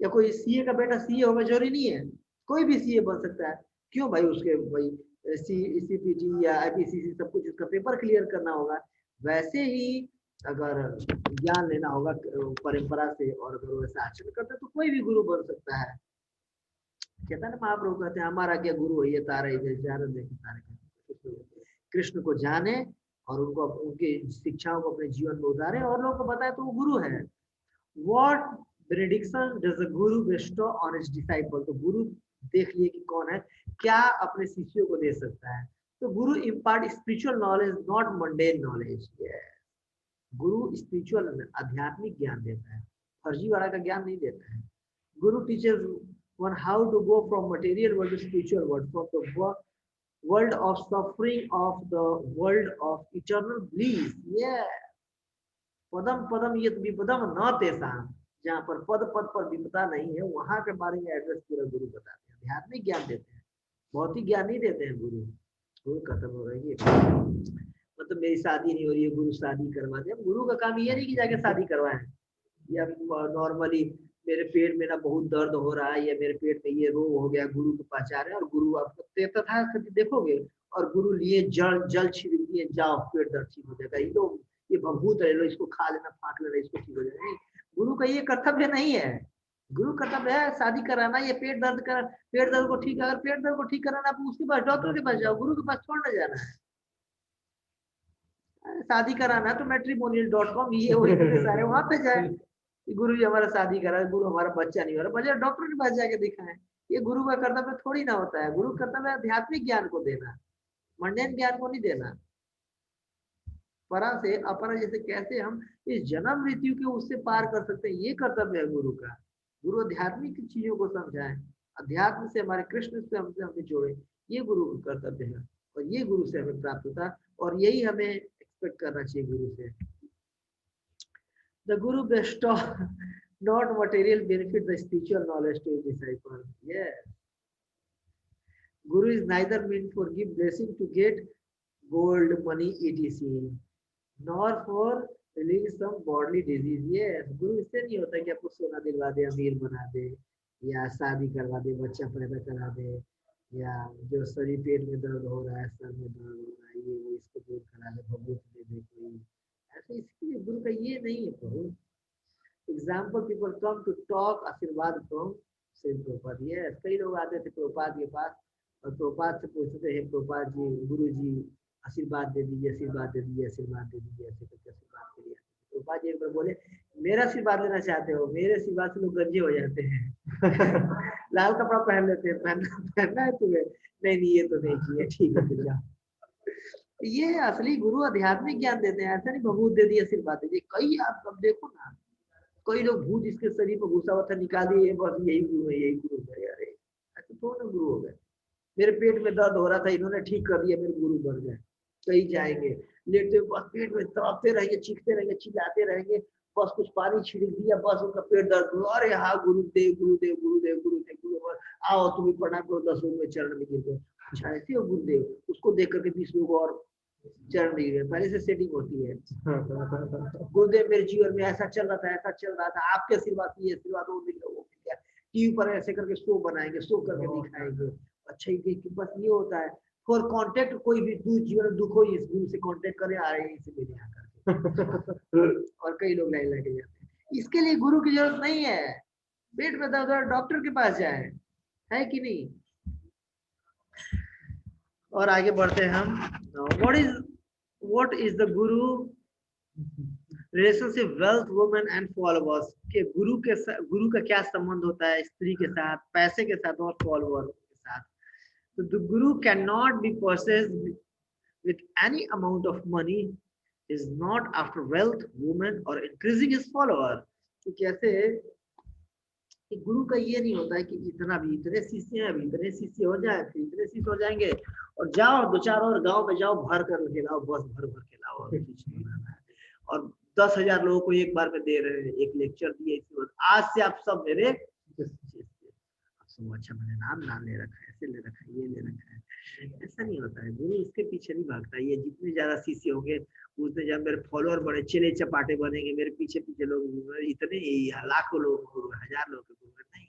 या कोई सीए का बेटा सीए होगा, जरूरी नहीं है, कोई भी सीए बन सकता है। क्यों भाई? उसके भाई सीपीटी या आईपीसीसी सब कुछ उसका पेपर क्लियर करना होगा। वैसे ही अगर ज्ञान लेना होगा परंपरा से, और अगर वैसा आचरण करते हैं तो कोई भी गुरु बन सकता है। चैतन्य महाप्रभु कहते हैं हमारा क्या गुरु है, ये तारे तारे कृष्ण को जाने और उनको उनकी शिक्षाओं को अपने जीवन में उतारे और लोगों को बताए, तो वो गुरु है। What benediction does a guru bestow on his disciple? तो गुरु देख लिए कि कौन है, क्या अपने शिष्यों को दे सकता है। तो गुरु impart spiritual knowledge, not mundane knowledge. Guru spiritual आध्यात्मिक ज्ञान देता है, फर्जीवाड़ा का ज्ञान नहीं देता है। Guru teachers one how to go from material world to spiritual world, from the world of suffering of the world of eternal bliss. पदम पदम ये विपदम न तेसाम, जहाँ पर पद पद पर विपदा नहीं है, वहां के बारे में एड्रेस पूरा गुरु बताते हैं। आध्यात्मिक ज्ञान देते हैं, भौतिक ज्ञान नहीं देते हैं गुरु। गुरु खत्म हो रही है, मतलब मेरी शादी नहीं हो रही है, गुरु शादी करवा दे। गुरु का काम ये नहीं कि जाके शादी करवाए, या नॉर्मली मेरे पेट में ना बहुत दर्द हो रहा है, या मेरे पेट में ये रोग हो गया, गुरु को पहचान रहे हैं, और गुरु आपको तथा देखोगे और गुरु लिए जल छिड़क दिए, जाओ पेट दर्द ठीक हो जाएगा, ये लोग ये भभूत है, लो इसको खा लेना, फाँक लेना, इसको ठीक हो जाएगा। नहीं, गुरु का ये कर्तव्य नहीं है। गुरु कर्तव्य है शादी कराना, ये पेट दर्द को ठीक, अगर पेट दर्द को ठीक कराना तो उसके पास डॉक्टर के पास जाओ, गुरु के पास छोड़ न जाना है। शादी कराना तो matrimonial.com ये वही सारे वहां पे जाए, गुरु जी हमारा शादी करा, गुरु हमारा बच्चा नहीं हो रहा, बच्चा डॉक्टर के पास जाके दिखाएं। ये गुरु का कर्तव्य थोड़ी ना होता है। गुरु कर्तव्य आध्यात्मिक ज्ञान को देना, मंडेन ज्ञान को नहीं देना। परा से अपरा, जैसे कैसे हम इस जन्म मृत्यु के उससे पार कर सकते हैं, ये कर्तव्य है गुरु का। गुरु आध्यात्मिक चीजों को समझाएं, अध्यात्म से हमारे कृष्ण से हमें जोड़े, ये गुरु का कर्तव्य है, और ये गुरु से हमें प्राप्त होता है, और यही हमें एक्सपेक्ट करना चाहिए गुरु से। The Guru bestow not material benefit, the spiritual knowledge to his disciple. Yes. Guru is neither meant for give blessing to get gold, money, etc. nor for relieve some bodily disease. Yes. Guru इससे नहीं होता कि आपको सोना दिलवा दे, अमीर बना दे, या शादी करवा दे, बच्चा पैदा करा दे, या जो शरीर पेट में दर्द हो रहा है, सर में दर्द हो रहा है, ये वो इसको दूर करा दे, भभूत दे दे कोई। ऐसे इसलिए गुरु का ये नहीं है प्रभु। Example, people come to talk ashirwad from Shri Prabhupada. Yes, कई लोग आते थे प्रभुपाद के पास और प्रभुपाद से पूछते हैं, प्रभुपाद जी, गुरु जी आशीर्वाद दे दीजिए, आशीर्वाद दे दीजिए, आशीर्वाद दे दीजिए, ऐसे करके आशीर्वाद के लिए। प्रभुपाद जी एक बार बोले, मेरा आशीर्वाद लेना चाहते हो? मेरे आशीर्वाद से लोग गंजे हो जाते हैं। लाल कपड़ा पहन लेते हैं, पहनना है तुम्हें? नहीं नहीं, ये तो नहीं चाहिए, ठीक है, फिर जाओ। ये असली गुरु आध्यात्मिक ज्ञान देते हैं, ऐसा नहीं भभूत दे दिए आशीर्वाद दे दिए। कई आप अब देखो ना, कई लोग भूत इसके शरीर पर घुसा हुआ था, निकाल दिए, बस यही गुरु है, यही गुरु है। अरे ऐसे तो ना गुरु हो गए। मेरे पेट में दर्द हो रहा था, इन्होंने ठीक कर दिया, मेरे गुरु बन गए। कहीं जाएंगे, लेटे बस पेट में तड़पते रहेंगे, चीखते रहेंगे, चिल्लाते रहेंगे, बस कुछ पानी छिड़क दिया, बस उनका पेट दर्द हुआ। अरे हाँ, गुरुदेव गुरुदेव गुरुदेव गुरुदेव गुरुदेव, आओ तुम भी प्रणाम करो, 10 लोग में चरण में गिर गए। अच्छा ऐसे हो गुरुदेव? उसको देख करके 20 लोग और चरण में गिर गए। पहले से सेटिंग होती है। गुरुदेव मेरे जीवन में ऐसा चल रहा था, ऐसा चल रहा था, आपके आशीर्वाद की आशीर्वाद वो मिल गया, टीवी पर ऐसे करके शो बनाएंगे, शो करके दिखाएंगे। अच्छा ये बस ये होता है। फॉर कांटेक्ट, कोई भी जीवन में दुख हो, इस गुरु से कांटेक्ट करे, आ रहे हैं इसे मेरे यहाँ करके। और कई लोग लाइन लगे जाते हैं। इसके लिए गुरु की जरूरत नहीं है। पेट में दर्द हो डॉक्टर के पास जाए, है कि नहीं? और आगे बढ़ते हैं हम। What is the Guru relationship wealth women and followers के गुरु का क्या संबंध होता है स्त्री के साथ, पैसे के साथ और फॉलोवर के साथ? तो the Guru can not be purchased with any amount of money, is not after wealth, women or increasing his follower। तो कैसे कि गुरु का ये नहीं होता है कि इतना भी, इतने शिष्य हैं, अभी इतने शिष्य हो जाए, फिर इतने शिष्य हो जाएंगे और जाओ 2-4 और गांव में जाओ, भर कर के लाओ, बस भर भर के लाओ, और कुछ नहीं लाना है। और 10,000 लोगों को एक बार में दे रहे हैं, एक लेक्चर दिए, आज से आप सब मेरे अच्छा मैंने नाम ले रखा है, ऐसे ले रखा है, ये ले रखा है। ऐसा नहीं होता है। गुरु इसके पीछे नहीं भागता। ये जितने ज्यादा शिष्य होंगे उतने ज्यादा मेरे फॉलोअर बड़े चेले चपाटे बनेंगे, मेरे पीछे पीछे लोग, इतने लाखों लोग गुरु, 1000 लोग गुरु नहीं।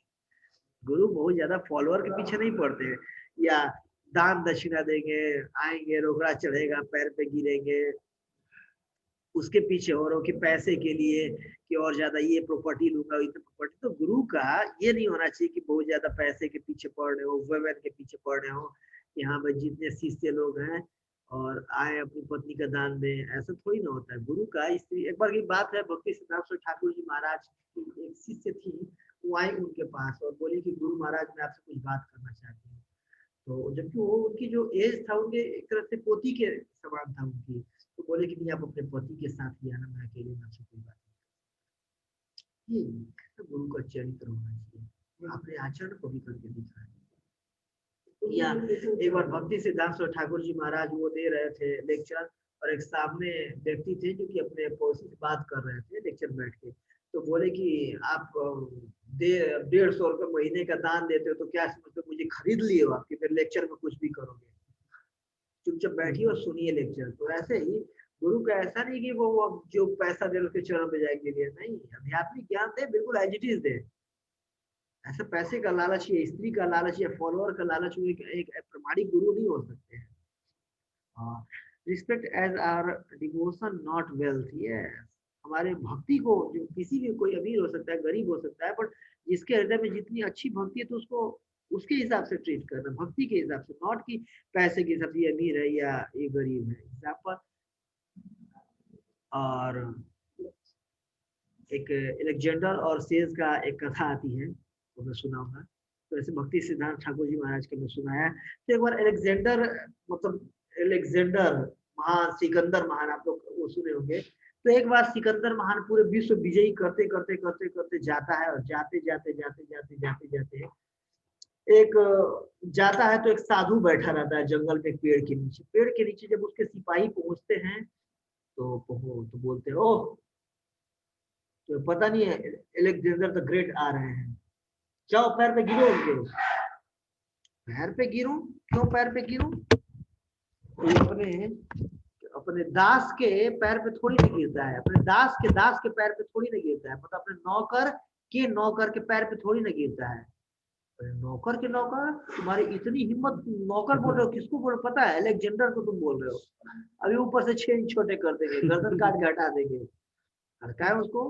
गुरु बहुत ज्यादा फॉलोअर के पीछे नहीं पड़ते हैं, या दान दक्षिणा देंगे, आएंगे, रोकड़ा चढ़ेगा, पैर पे गिरेंगे, उसके पीछे औरों के पैसे के लिए कि और ज्यादा ये प्रॉपर्टी लूंगा, इतनी प्रॉपर्टी। तो गुरु का ये नहीं होना चाहिए कि बहुत ज्यादा पैसे के पीछे पड़ रहे हो, वुमेन के पीछे पड़ रहे हो, यहाँ पे जितने शिष्य लोग हैं और आए अपनी पत्नी का दान दें, ऐसा थोड़ी ना होता है। गुरु का एक बार की बात है, भक्ति सिद्धार्थ ठाकुर जी महाराज की एक शिष्य थी, वो आई उनके पास और बोली कि गुरु महाराज मैं आपसे कुछ बात करना चाहती हूँ। तो जबकि वो उनकी जो एज था, उनके एक तरह से पोती के समान था उनकी, तो बोले कि नहीं आप अपने पति के साथ ही आना, मैं अकेले में आपसे कोई बात नहीं। ये गुरु का चरित्र होना चाहिए, अपने आचरण को भी करके दिखाए। या एक बार भक्ति सिद्धांत ठाकुर जी महाराज वो दे रहे थे लेक्चर, और एक सामने व्यक्ति थे जो कि अपने पड़ोसी से बात कर रहे थे लेक्चर बैठ के। तो बोले कि आप 150 रुपये महीने का दान देते हो, तो क्या समझते हो मुझे खरीद लिए हो आपके, फिर लेक्चर में कुछ भी करोगे? चुपचाप बैठिए और सुनिए लेक्चर। तो ऐसे ही गुरु का ऐसा नहीं कि वो जो पैसा दे उसके चरण पे जाएंगे लिए, नहीं, आध्यात्मिक ज्ञान दे, बिल्कुल एज इट इज दे। ऐसा पैसे का लालच या स्त्री का लालच या फॉलोअर का लालच एक प्रमाणिक गुरु नहीं हो सकते हैं। Respect as our devotion not wealth. Yes, हमारे भक्ति को, जो किसी भी, कोई अमीर हो सकता है, गरीब हो सकता है, बट जिसके हृदय में जितनी अच्छी भक्ति है तो उसको उसके हिसाब से ट्रीट करना, भक्ति के हिसाब से, नॉट कि पैसे के हिसाब से ये अमीर है या ये गरीब है हिसाब पर। और एक एलेक्जेंडर और सेज का एक कथा आती है, तो मैं सुनाऊंगा। तो ऐसे भक्ति सिद्धांत ठाकुर जी महाराज के मैं सुनाया। तो एक बार एलेक्जेंडर, मतलब एलेक्जेंडर महान, सिकंदर महान, आप लोग वो सुने होंगे। तो एक बार सिकंदर महान पूरे विश्व विजयी करते करते करते करते जाता है, और जाते जाते जाते जाते जाते जाते एक जाता है तो एक साधु बैठा रहता है जंगल में, पेड़ के नीचे। पेड़ के नीचे जब उसके सिपाही पहुंचते हैं तो बोलते हैं ओह, तो पता नहीं है एलेक्जेंडर द ग्रेट आ रहे हैं, जाओ पैर पे गिरो उनके। पैर पे गिरूं? क्यों पैर पे गिरूं? तो अपने अपने दास के पैर पे थोड़ी नहीं गिरता है, अपने दास के पैर पे थोड़ी नहीं गिरता है, मतलब अपने नौकर के पैर पे थोड़ी नहीं गिरता है। नौकर के नौकर, तुम्हारी इतनी हिम्मत, नौकर बोल रहे हो, किसको बोल रहे हो? पता है एलेक्जेंडर को तुम बोल रहे हो। अभी ऊपर से 6 इंच छोटे कर देंगे, गर्दन काट के हटा देंगे। हल्का है उसको?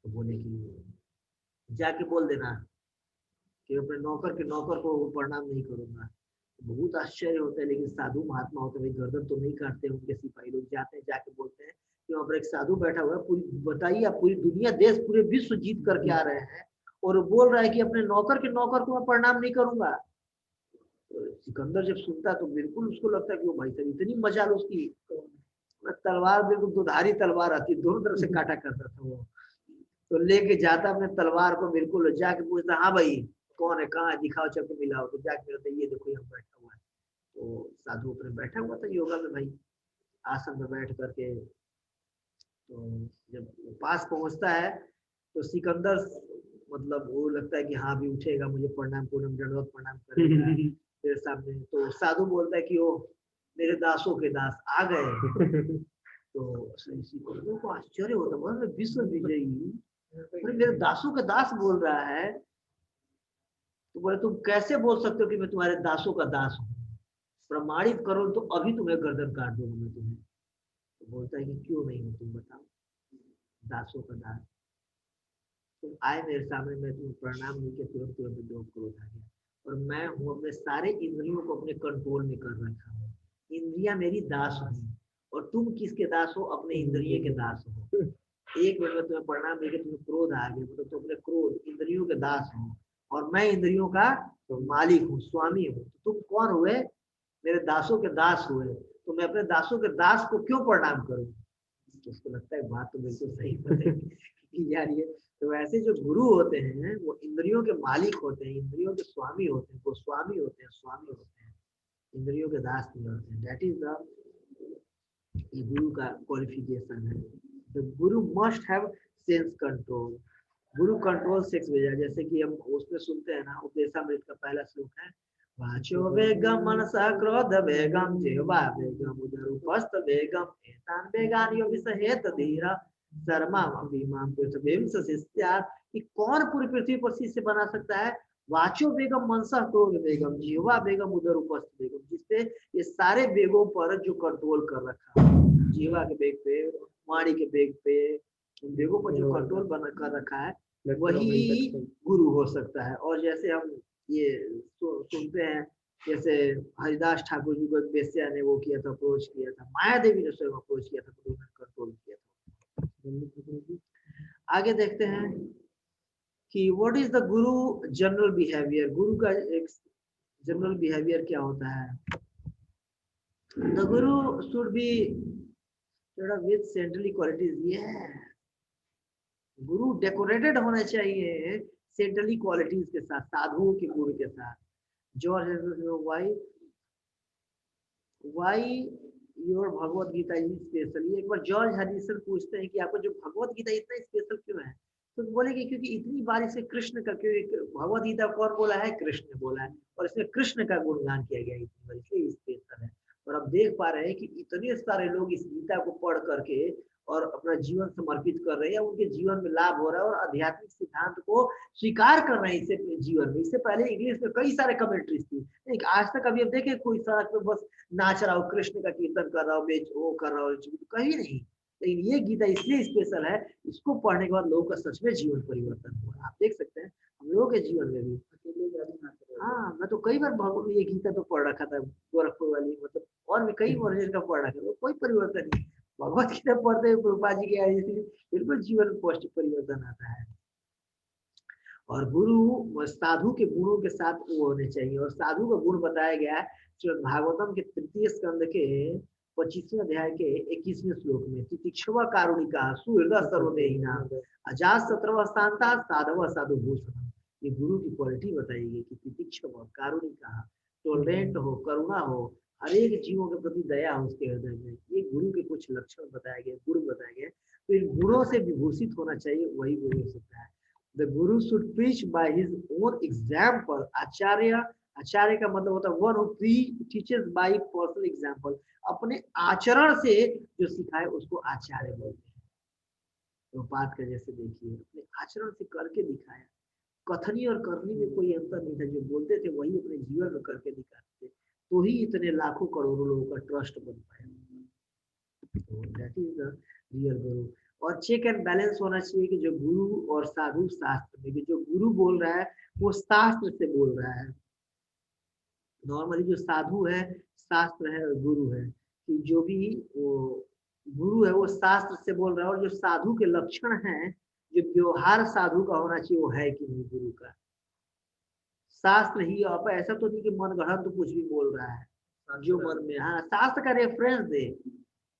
तो बोले कि जाके बोल देना कि अपने नौकर को प्रणाम नहीं करूंगा। बहुत आश्चर्य होता है, लेकिन साधु महात्मा होते हैं गर्दन तो नहीं काटते, उनके सिपाही लोग जाते हैं, जाके बोलते हैं कि वहाँ पर एक साधु बैठा हुआ है, पूरी बताइए आप पूरी दुनिया देश पूरे विश्व जीत करके आ रहे हैं और वो बोल रहा है कि अपने नौकर के नौकर को मैं प्रणाम नहीं करूंगा। तो सिकंदर जब सुनता तो बिल्कुल उसको लगता है कि वो भाई साहब इतनी मजाल उसकी, तलवार बिल्कुल दुधारी तलवार आती, दोनों तरफ से काटा करता था वो। तो लेके जाता अपने तलवार को, बिल्कुल जाके पूछता हाँ भाई कौन है, कहाँ है, दिखाओ, चल के मिलाओ। तो जाके मिलता ये देखो यहाँ बैठा हुआ है। तो साधु अपने बैठा हुआ था योगा में भाई, आसन में बैठ करके। तो जब पास पहुंचता है तो सिकंदर मतलब वो लगता है कि हाँ भी उठेगा, मुझे प्रणाम पूर्णम दंडवत प्रणाम करेगा मेरे सामने। तो साधु बोलता है कि ओ मेरे दासों के दास आ गए। तो सिकंदर को आश्चर्य होता है, मैं विश्व विजयी अरे मेरे दासों का दास बोल रहा है। तो बोले तुम कैसे बोल सकते हो कि मैं तुम्हारे दासों का दास हूँ, प्रमाणित करो तो अभी तुम्हें गर्दन काट दूंगा मैं तुम्हें। तो बोलता है कि क्यों नहीं हो तुम बताओ, दासों का दास। तुम आए मेरे सामने, मैं तुम्हें प्रणाम नहीं किया, तुरंत तुरंत दो क्रोध आ गया। और मैं हूँ अपने सारे इंद्रियों को अपने कंट्रोल में कर रखा हूँ, इंद्रिया मेरी दास हुई। और तुम किसके दास हो, अपने इंद्रिय के दास हो। एक मिनट में तुम्हें प्रणाम नहीं किया, तुम्हें क्रोध आ गया, मतलब तुम अपने क्रोध इंद्रियों के दास हो और मैं इंद्रियों का मालिक हूँ, स्वामी हूँ। तो तुम कौन हुए, मेरे दासों के दास हुए, तो मैं अपने दासों के दास को क्यों प्रणाम करूं। तो उसको लगता है बात तो बिल्कुल सही है यार ये। तो ऐसे जो गुरु होते हैं वो इंद्रियों के मालिक होते हैं, इंद्रियों के स्वामी होते हैं, वो स्वामी होते हैं, स्वामी होते हैं, इंद्रियों के दास नहीं होते हैं। दैट इज द गुरु का क्वालिफिकेशन है। The Guru must have sense control. Guru control sex भेजा, जैसे कि हम उसमें सुनते हैं ना, उपदेशामृत का पहला श्लोक है, वाचो वेगम मनसा क्रोध वेगम जिह्वा वेगम उदरूपस्थ वेगम एतान वेगान यो विसहेत धीरा शर्माम अभिमाम पृथ्वीम सशिष्यात्। कि कौन पूरी पृथ्वी पर शिष्य बना सकता है, वाचो वेगम मनसा क्रोध वेगम जिह्वा वेगम उदरूपस्थ वेगम, जिससे ये सारे वेगों पर जो कंट्रोल कर रखा है, जिह्वा के वेग पे, वाणी के वेग पे, उन वेगों पर जो कंट्रोल बना कर रखा है, वही गुरु हो सकता है। और जैसे हम ये सुनते हैं, जैसे हरिदास ठाकुर जी को एक वेश्या ने वो किया था, अप्रोच किया था, माया देवी ने स्वयं अप्रोच किया था, तो उन्होंने कंट्रोल किया था। आगे देखते हैं कि what is the Guru general behaviour. गुरु का एक जनरल बिहेवियर क्या होता है। The Guru should be with centrally qualities. ये गुरु डेकोरेटेड होने चाहिए सेंट्रली क्वालिटीज के साथ, साधुओं के गुरु के साथ। George why your Bhagavad Gita is special. एक बार जॉर्ज हरिसन पूछते हैं कि आपको जो भगवत गीता इतना स्पेशल क्यों है, तो बोले कि क्योंकि इतनी बार इसे कृष्ण का, क्योंकि भगवत गीता कौन बोला है, कृष्ण बोला है, और इसमें कृष्ण का गुणगान किया गया इतनी बार, इसलिए स्पेशल है। और अब देख पा रहे हैं कि इतने सारे लोग इस गीता को पढ़ करके और अपना जीवन समर्पित कर रहे हैं, या उनके जीवन में लाभ हो रहा है और आध्यात्मिक सिद्धांत को स्वीकार कर रहे हैं इससे जीवन में। इससे पहले इंग्लिश में कई सारे कमेंट्रीज थी, एक आज तक अभी अब देखे कोई सड़क पे बस नाच रहा हो, कृष्ण का कीर्तन कर रहा हो, बेच वो कर रहा हो, कहीं नहीं। लेकिन ये गीता इसलिए स्पेशल है, इसको पढ़ने के बाद लोगों का सच में जीवन परिवर्तन हुआ। आप देख सकते हैं हम लोगों के जीवन में भी। हाँ, मैं तो कई बार भगवत ये गीता तो पढ़ रखा था, गोरखपुर वाली, मतलब और भी कई वर्जन का पढ़ रखा था, कोई परिवर्तन नहीं। भगवत गीता पढ़ते हुए प्रभुपाद जी के आए, बिल्कुल जीवन में पौष्टिक परिवर्तन आता है। और गुरु साधु के गुणों के साथ वो होने चाहिए। और साधु का गुण बताया गया है भागवतम के 3 स्कंद के 25वें अध्याय के 21वें श्लोक में, तितिक्षव कारुणिका सुहृदय सर्वदेहिना अजात शत्रव शांता साधव साधु भूषण। ये गुरु की क्वालिटी बताई गई कि तितिक्षव कारुणिका, टोलरेंट हो, करुणा हो, हर एक जीवों के प्रति दया हो उसके हृदय में। ये गुरु के कुछ लक्षण बताए गए, गुण बताए गए। तो इन गुणों से विभूषित होना चाहिए, वही गुरु हो सकता है। The Guru should preach by his own example. आचार्य का मतलब होता है one who teaches by personal example. अपने आचरण से जो सिखाए उसको आचार्य बोलते हैं। तो बात का जैसे देखिए, अपने आचरण से करके दिखाया, कथनी और करनी में कोई अंतर नहीं था, जो बोलते थे वही अपने जीवन में करके दिखाते थे, तो ही इतने लाखों करोड़ों लोगों का ट्रस्ट बन पाया। तो दैट इज द रियल गुरु। और चेक एंड बैलेंस होना चाहिए कि जो गुरु और साधु शास्त्र में, जो गुरु बोल रहा है वो शास्त्र से बोल रहा है, नॉर्मली जो साधु है, शास्त्र है और गुरु है, कि जो भी वो गुरु है वो शास्त्र से बोल रहा है, और जो साधु के लक्षण हैं, जो व्यवहार साधु का होना चाहिए वो है कि नहीं गुरु का। शास्त्र ही आप ऐसा तो नहीं कि मन गढ़ंत तो कुछ भी बोल रहा है, जो मन में, हाँ शास्त्र का रेफरेंस दे।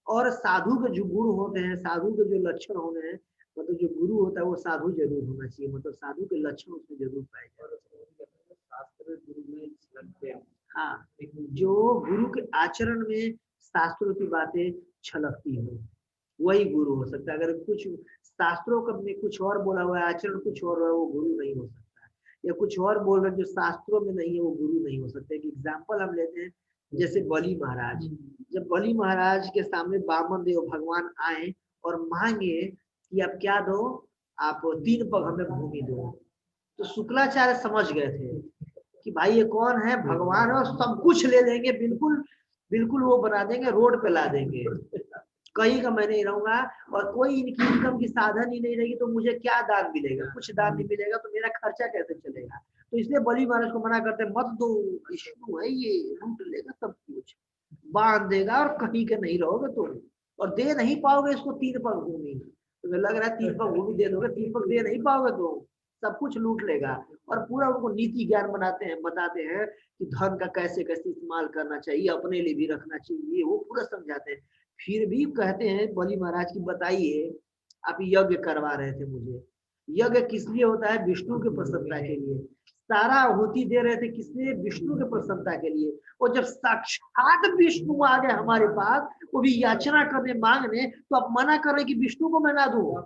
और साधु के जो गुण होते हैं, साधु के जो लक्षण होते हैं, मतलब जो गुरु होता है वो साधु जरूर होना चाहिए, मतलब साधु के लक्षण उसमें जरूर पाए जाए। शास्त्र गुरु में लगते हैं। हाँ, जो गुरु के आचरण में शास्त्रों की बातें छलकती हो वही गुरु हो सकता है। अगर कुछ शास्त्रों का में कुछ और बोला हुआ है, आचरण कुछ और है, वो गुरु नहीं हो सकता है। या कुछ और बोल रहे जो शास्त्रों में नहीं है वो गुरु नहीं हो सकता। एक एग्जाम्पल हम लेते हैं, जैसे बलि महाराज। जब बलि महाराज के सामने वामन देव भगवान आए और मांगे कि आप क्या दो, आप 3 पग हमें भूमि दो, तो शुक्लाचार्य समझ गए थे कि भाई ये कौन है, भगवान है, और सब कुछ ले लेंगे, बिल्कुल बिल्कुल वो बना देंगे, रोड पे ला देंगे, कहीं का मैं नहीं रहूंगा, और कोई इनकी इनकम की साधन ही नहीं रहेगी, तो मुझे क्या दान मिलेगा, कुछ दान नहीं मिलेगा, तो मेरा खर्चा कैसे चलेगा। तो इसलिए बलि महाराज को मना करते हैं, मत दो, विष्णु है ये, लूट लेगा सब कुछ, बांध देगा, और कहीं के नहीं रहोगे तुम, और दे नहीं पाओगे इसको 3 पग भूमि। तो लग रहा है 3 पग भूमि दे दोगे, 3 पग दे नहीं पाओगे तुम, सब कुछ लूट लेगा। और पूरा उनको नीति ज्ञान बताते हैं कि धन का कैसे कैसे इस्तेमाल करना चाहिए, अपने लिए भी रखना चाहिए, वो पूरा समझाते हैं। फिर भी कहते हैं बलि महाराज की, बताइए आप यज्ञ करवा रहे थे मुझे, यज्ञ किस लिए होता है, विष्णु के प्रसन्नता के लिए, सारा आहुति दे रहे थे किसने, विष्णु के प्रसन्नता के लिए। और जब साक्षात विष्णु आ गए हमारे पास, वो भी याचना करने मांगने, तो आप मना कर रहे कि विष्णु को मैं ना दूं।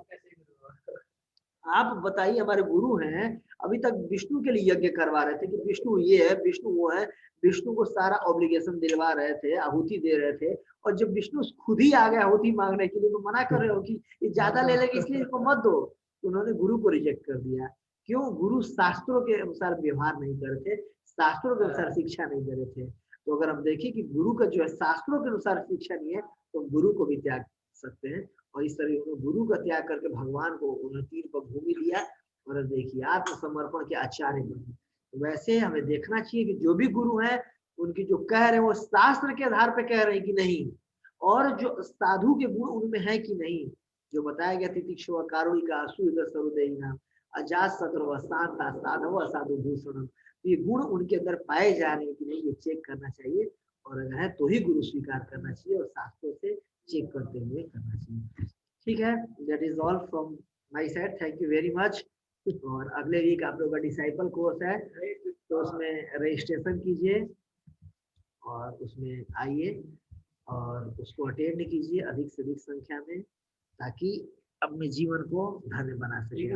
आप बताइए, हमारे गुरु हैं, अभी तक विष्णु के लिए यज्ञ करवा रहे थे कि विष्णु ये है, विष्णु वो है, विष्णु को सारा ऑब्लिगेशन दिलवा रहे थे, आहुति दे रहे थे। और जब विष्णु खुद ही आ गया आहुति मांगने के लिए, तो मना कर रहे हो कि ये ज्यादा ले लेंगे इसलिए इसको मत दो। तो उन्होंने गुरु को रिजेक्ट कर दिया। क्यों? गुरु शास्त्रों के अनुसार व्यवहार नहीं कर रहे थे, शास्त्रों के अनुसार शिक्षा नहीं दे रहे थे। तो अगर हम देखें कि गुरु का जो है शास्त्रों के अनुसार शिक्षा नहीं है, तो गुरु को भी त्याग सकते हैं। और इस तरह उन्होंने गुरु का त्याग करके भगवान को उन्होंने 3 पग भूमि दिया, और देखिए आत्मसमर्पण के आचार्य बने। तो वैसे हमें देखना चाहिए कि जो भी गुरु हैं, उनकी जो कह रहे हैं वो शास्त्र के आधार पर कह रहे हैं कि नहीं, और जो साधु के गुण उनमें है कि नहीं। जो बताया गया तितिक्षु कारुणिका असूर सर्वदेहिनाम अजात शत्रु शांता साधव साधु भूषण, ये गुण उनके अंदर पाए जा रहे हैं कि नहीं, ये चेक करना चाहिए। और अगर है तो ही गुरु स्वीकार करना चाहिए, और शास्त्रों से चेक करते हुए करना चाहिए। ठीक है, that is all from my side, thank you very much. और अगले वीक आप लोगों का डिसाइपल कोर्स है, तो उसमें रजिस्ट्रेशन कीजिए और उसमें आइए और उसको अटेंड कीजिए अधिक से अधिक संख्या में, ताकि अपने जीवन को धन्य बना सके।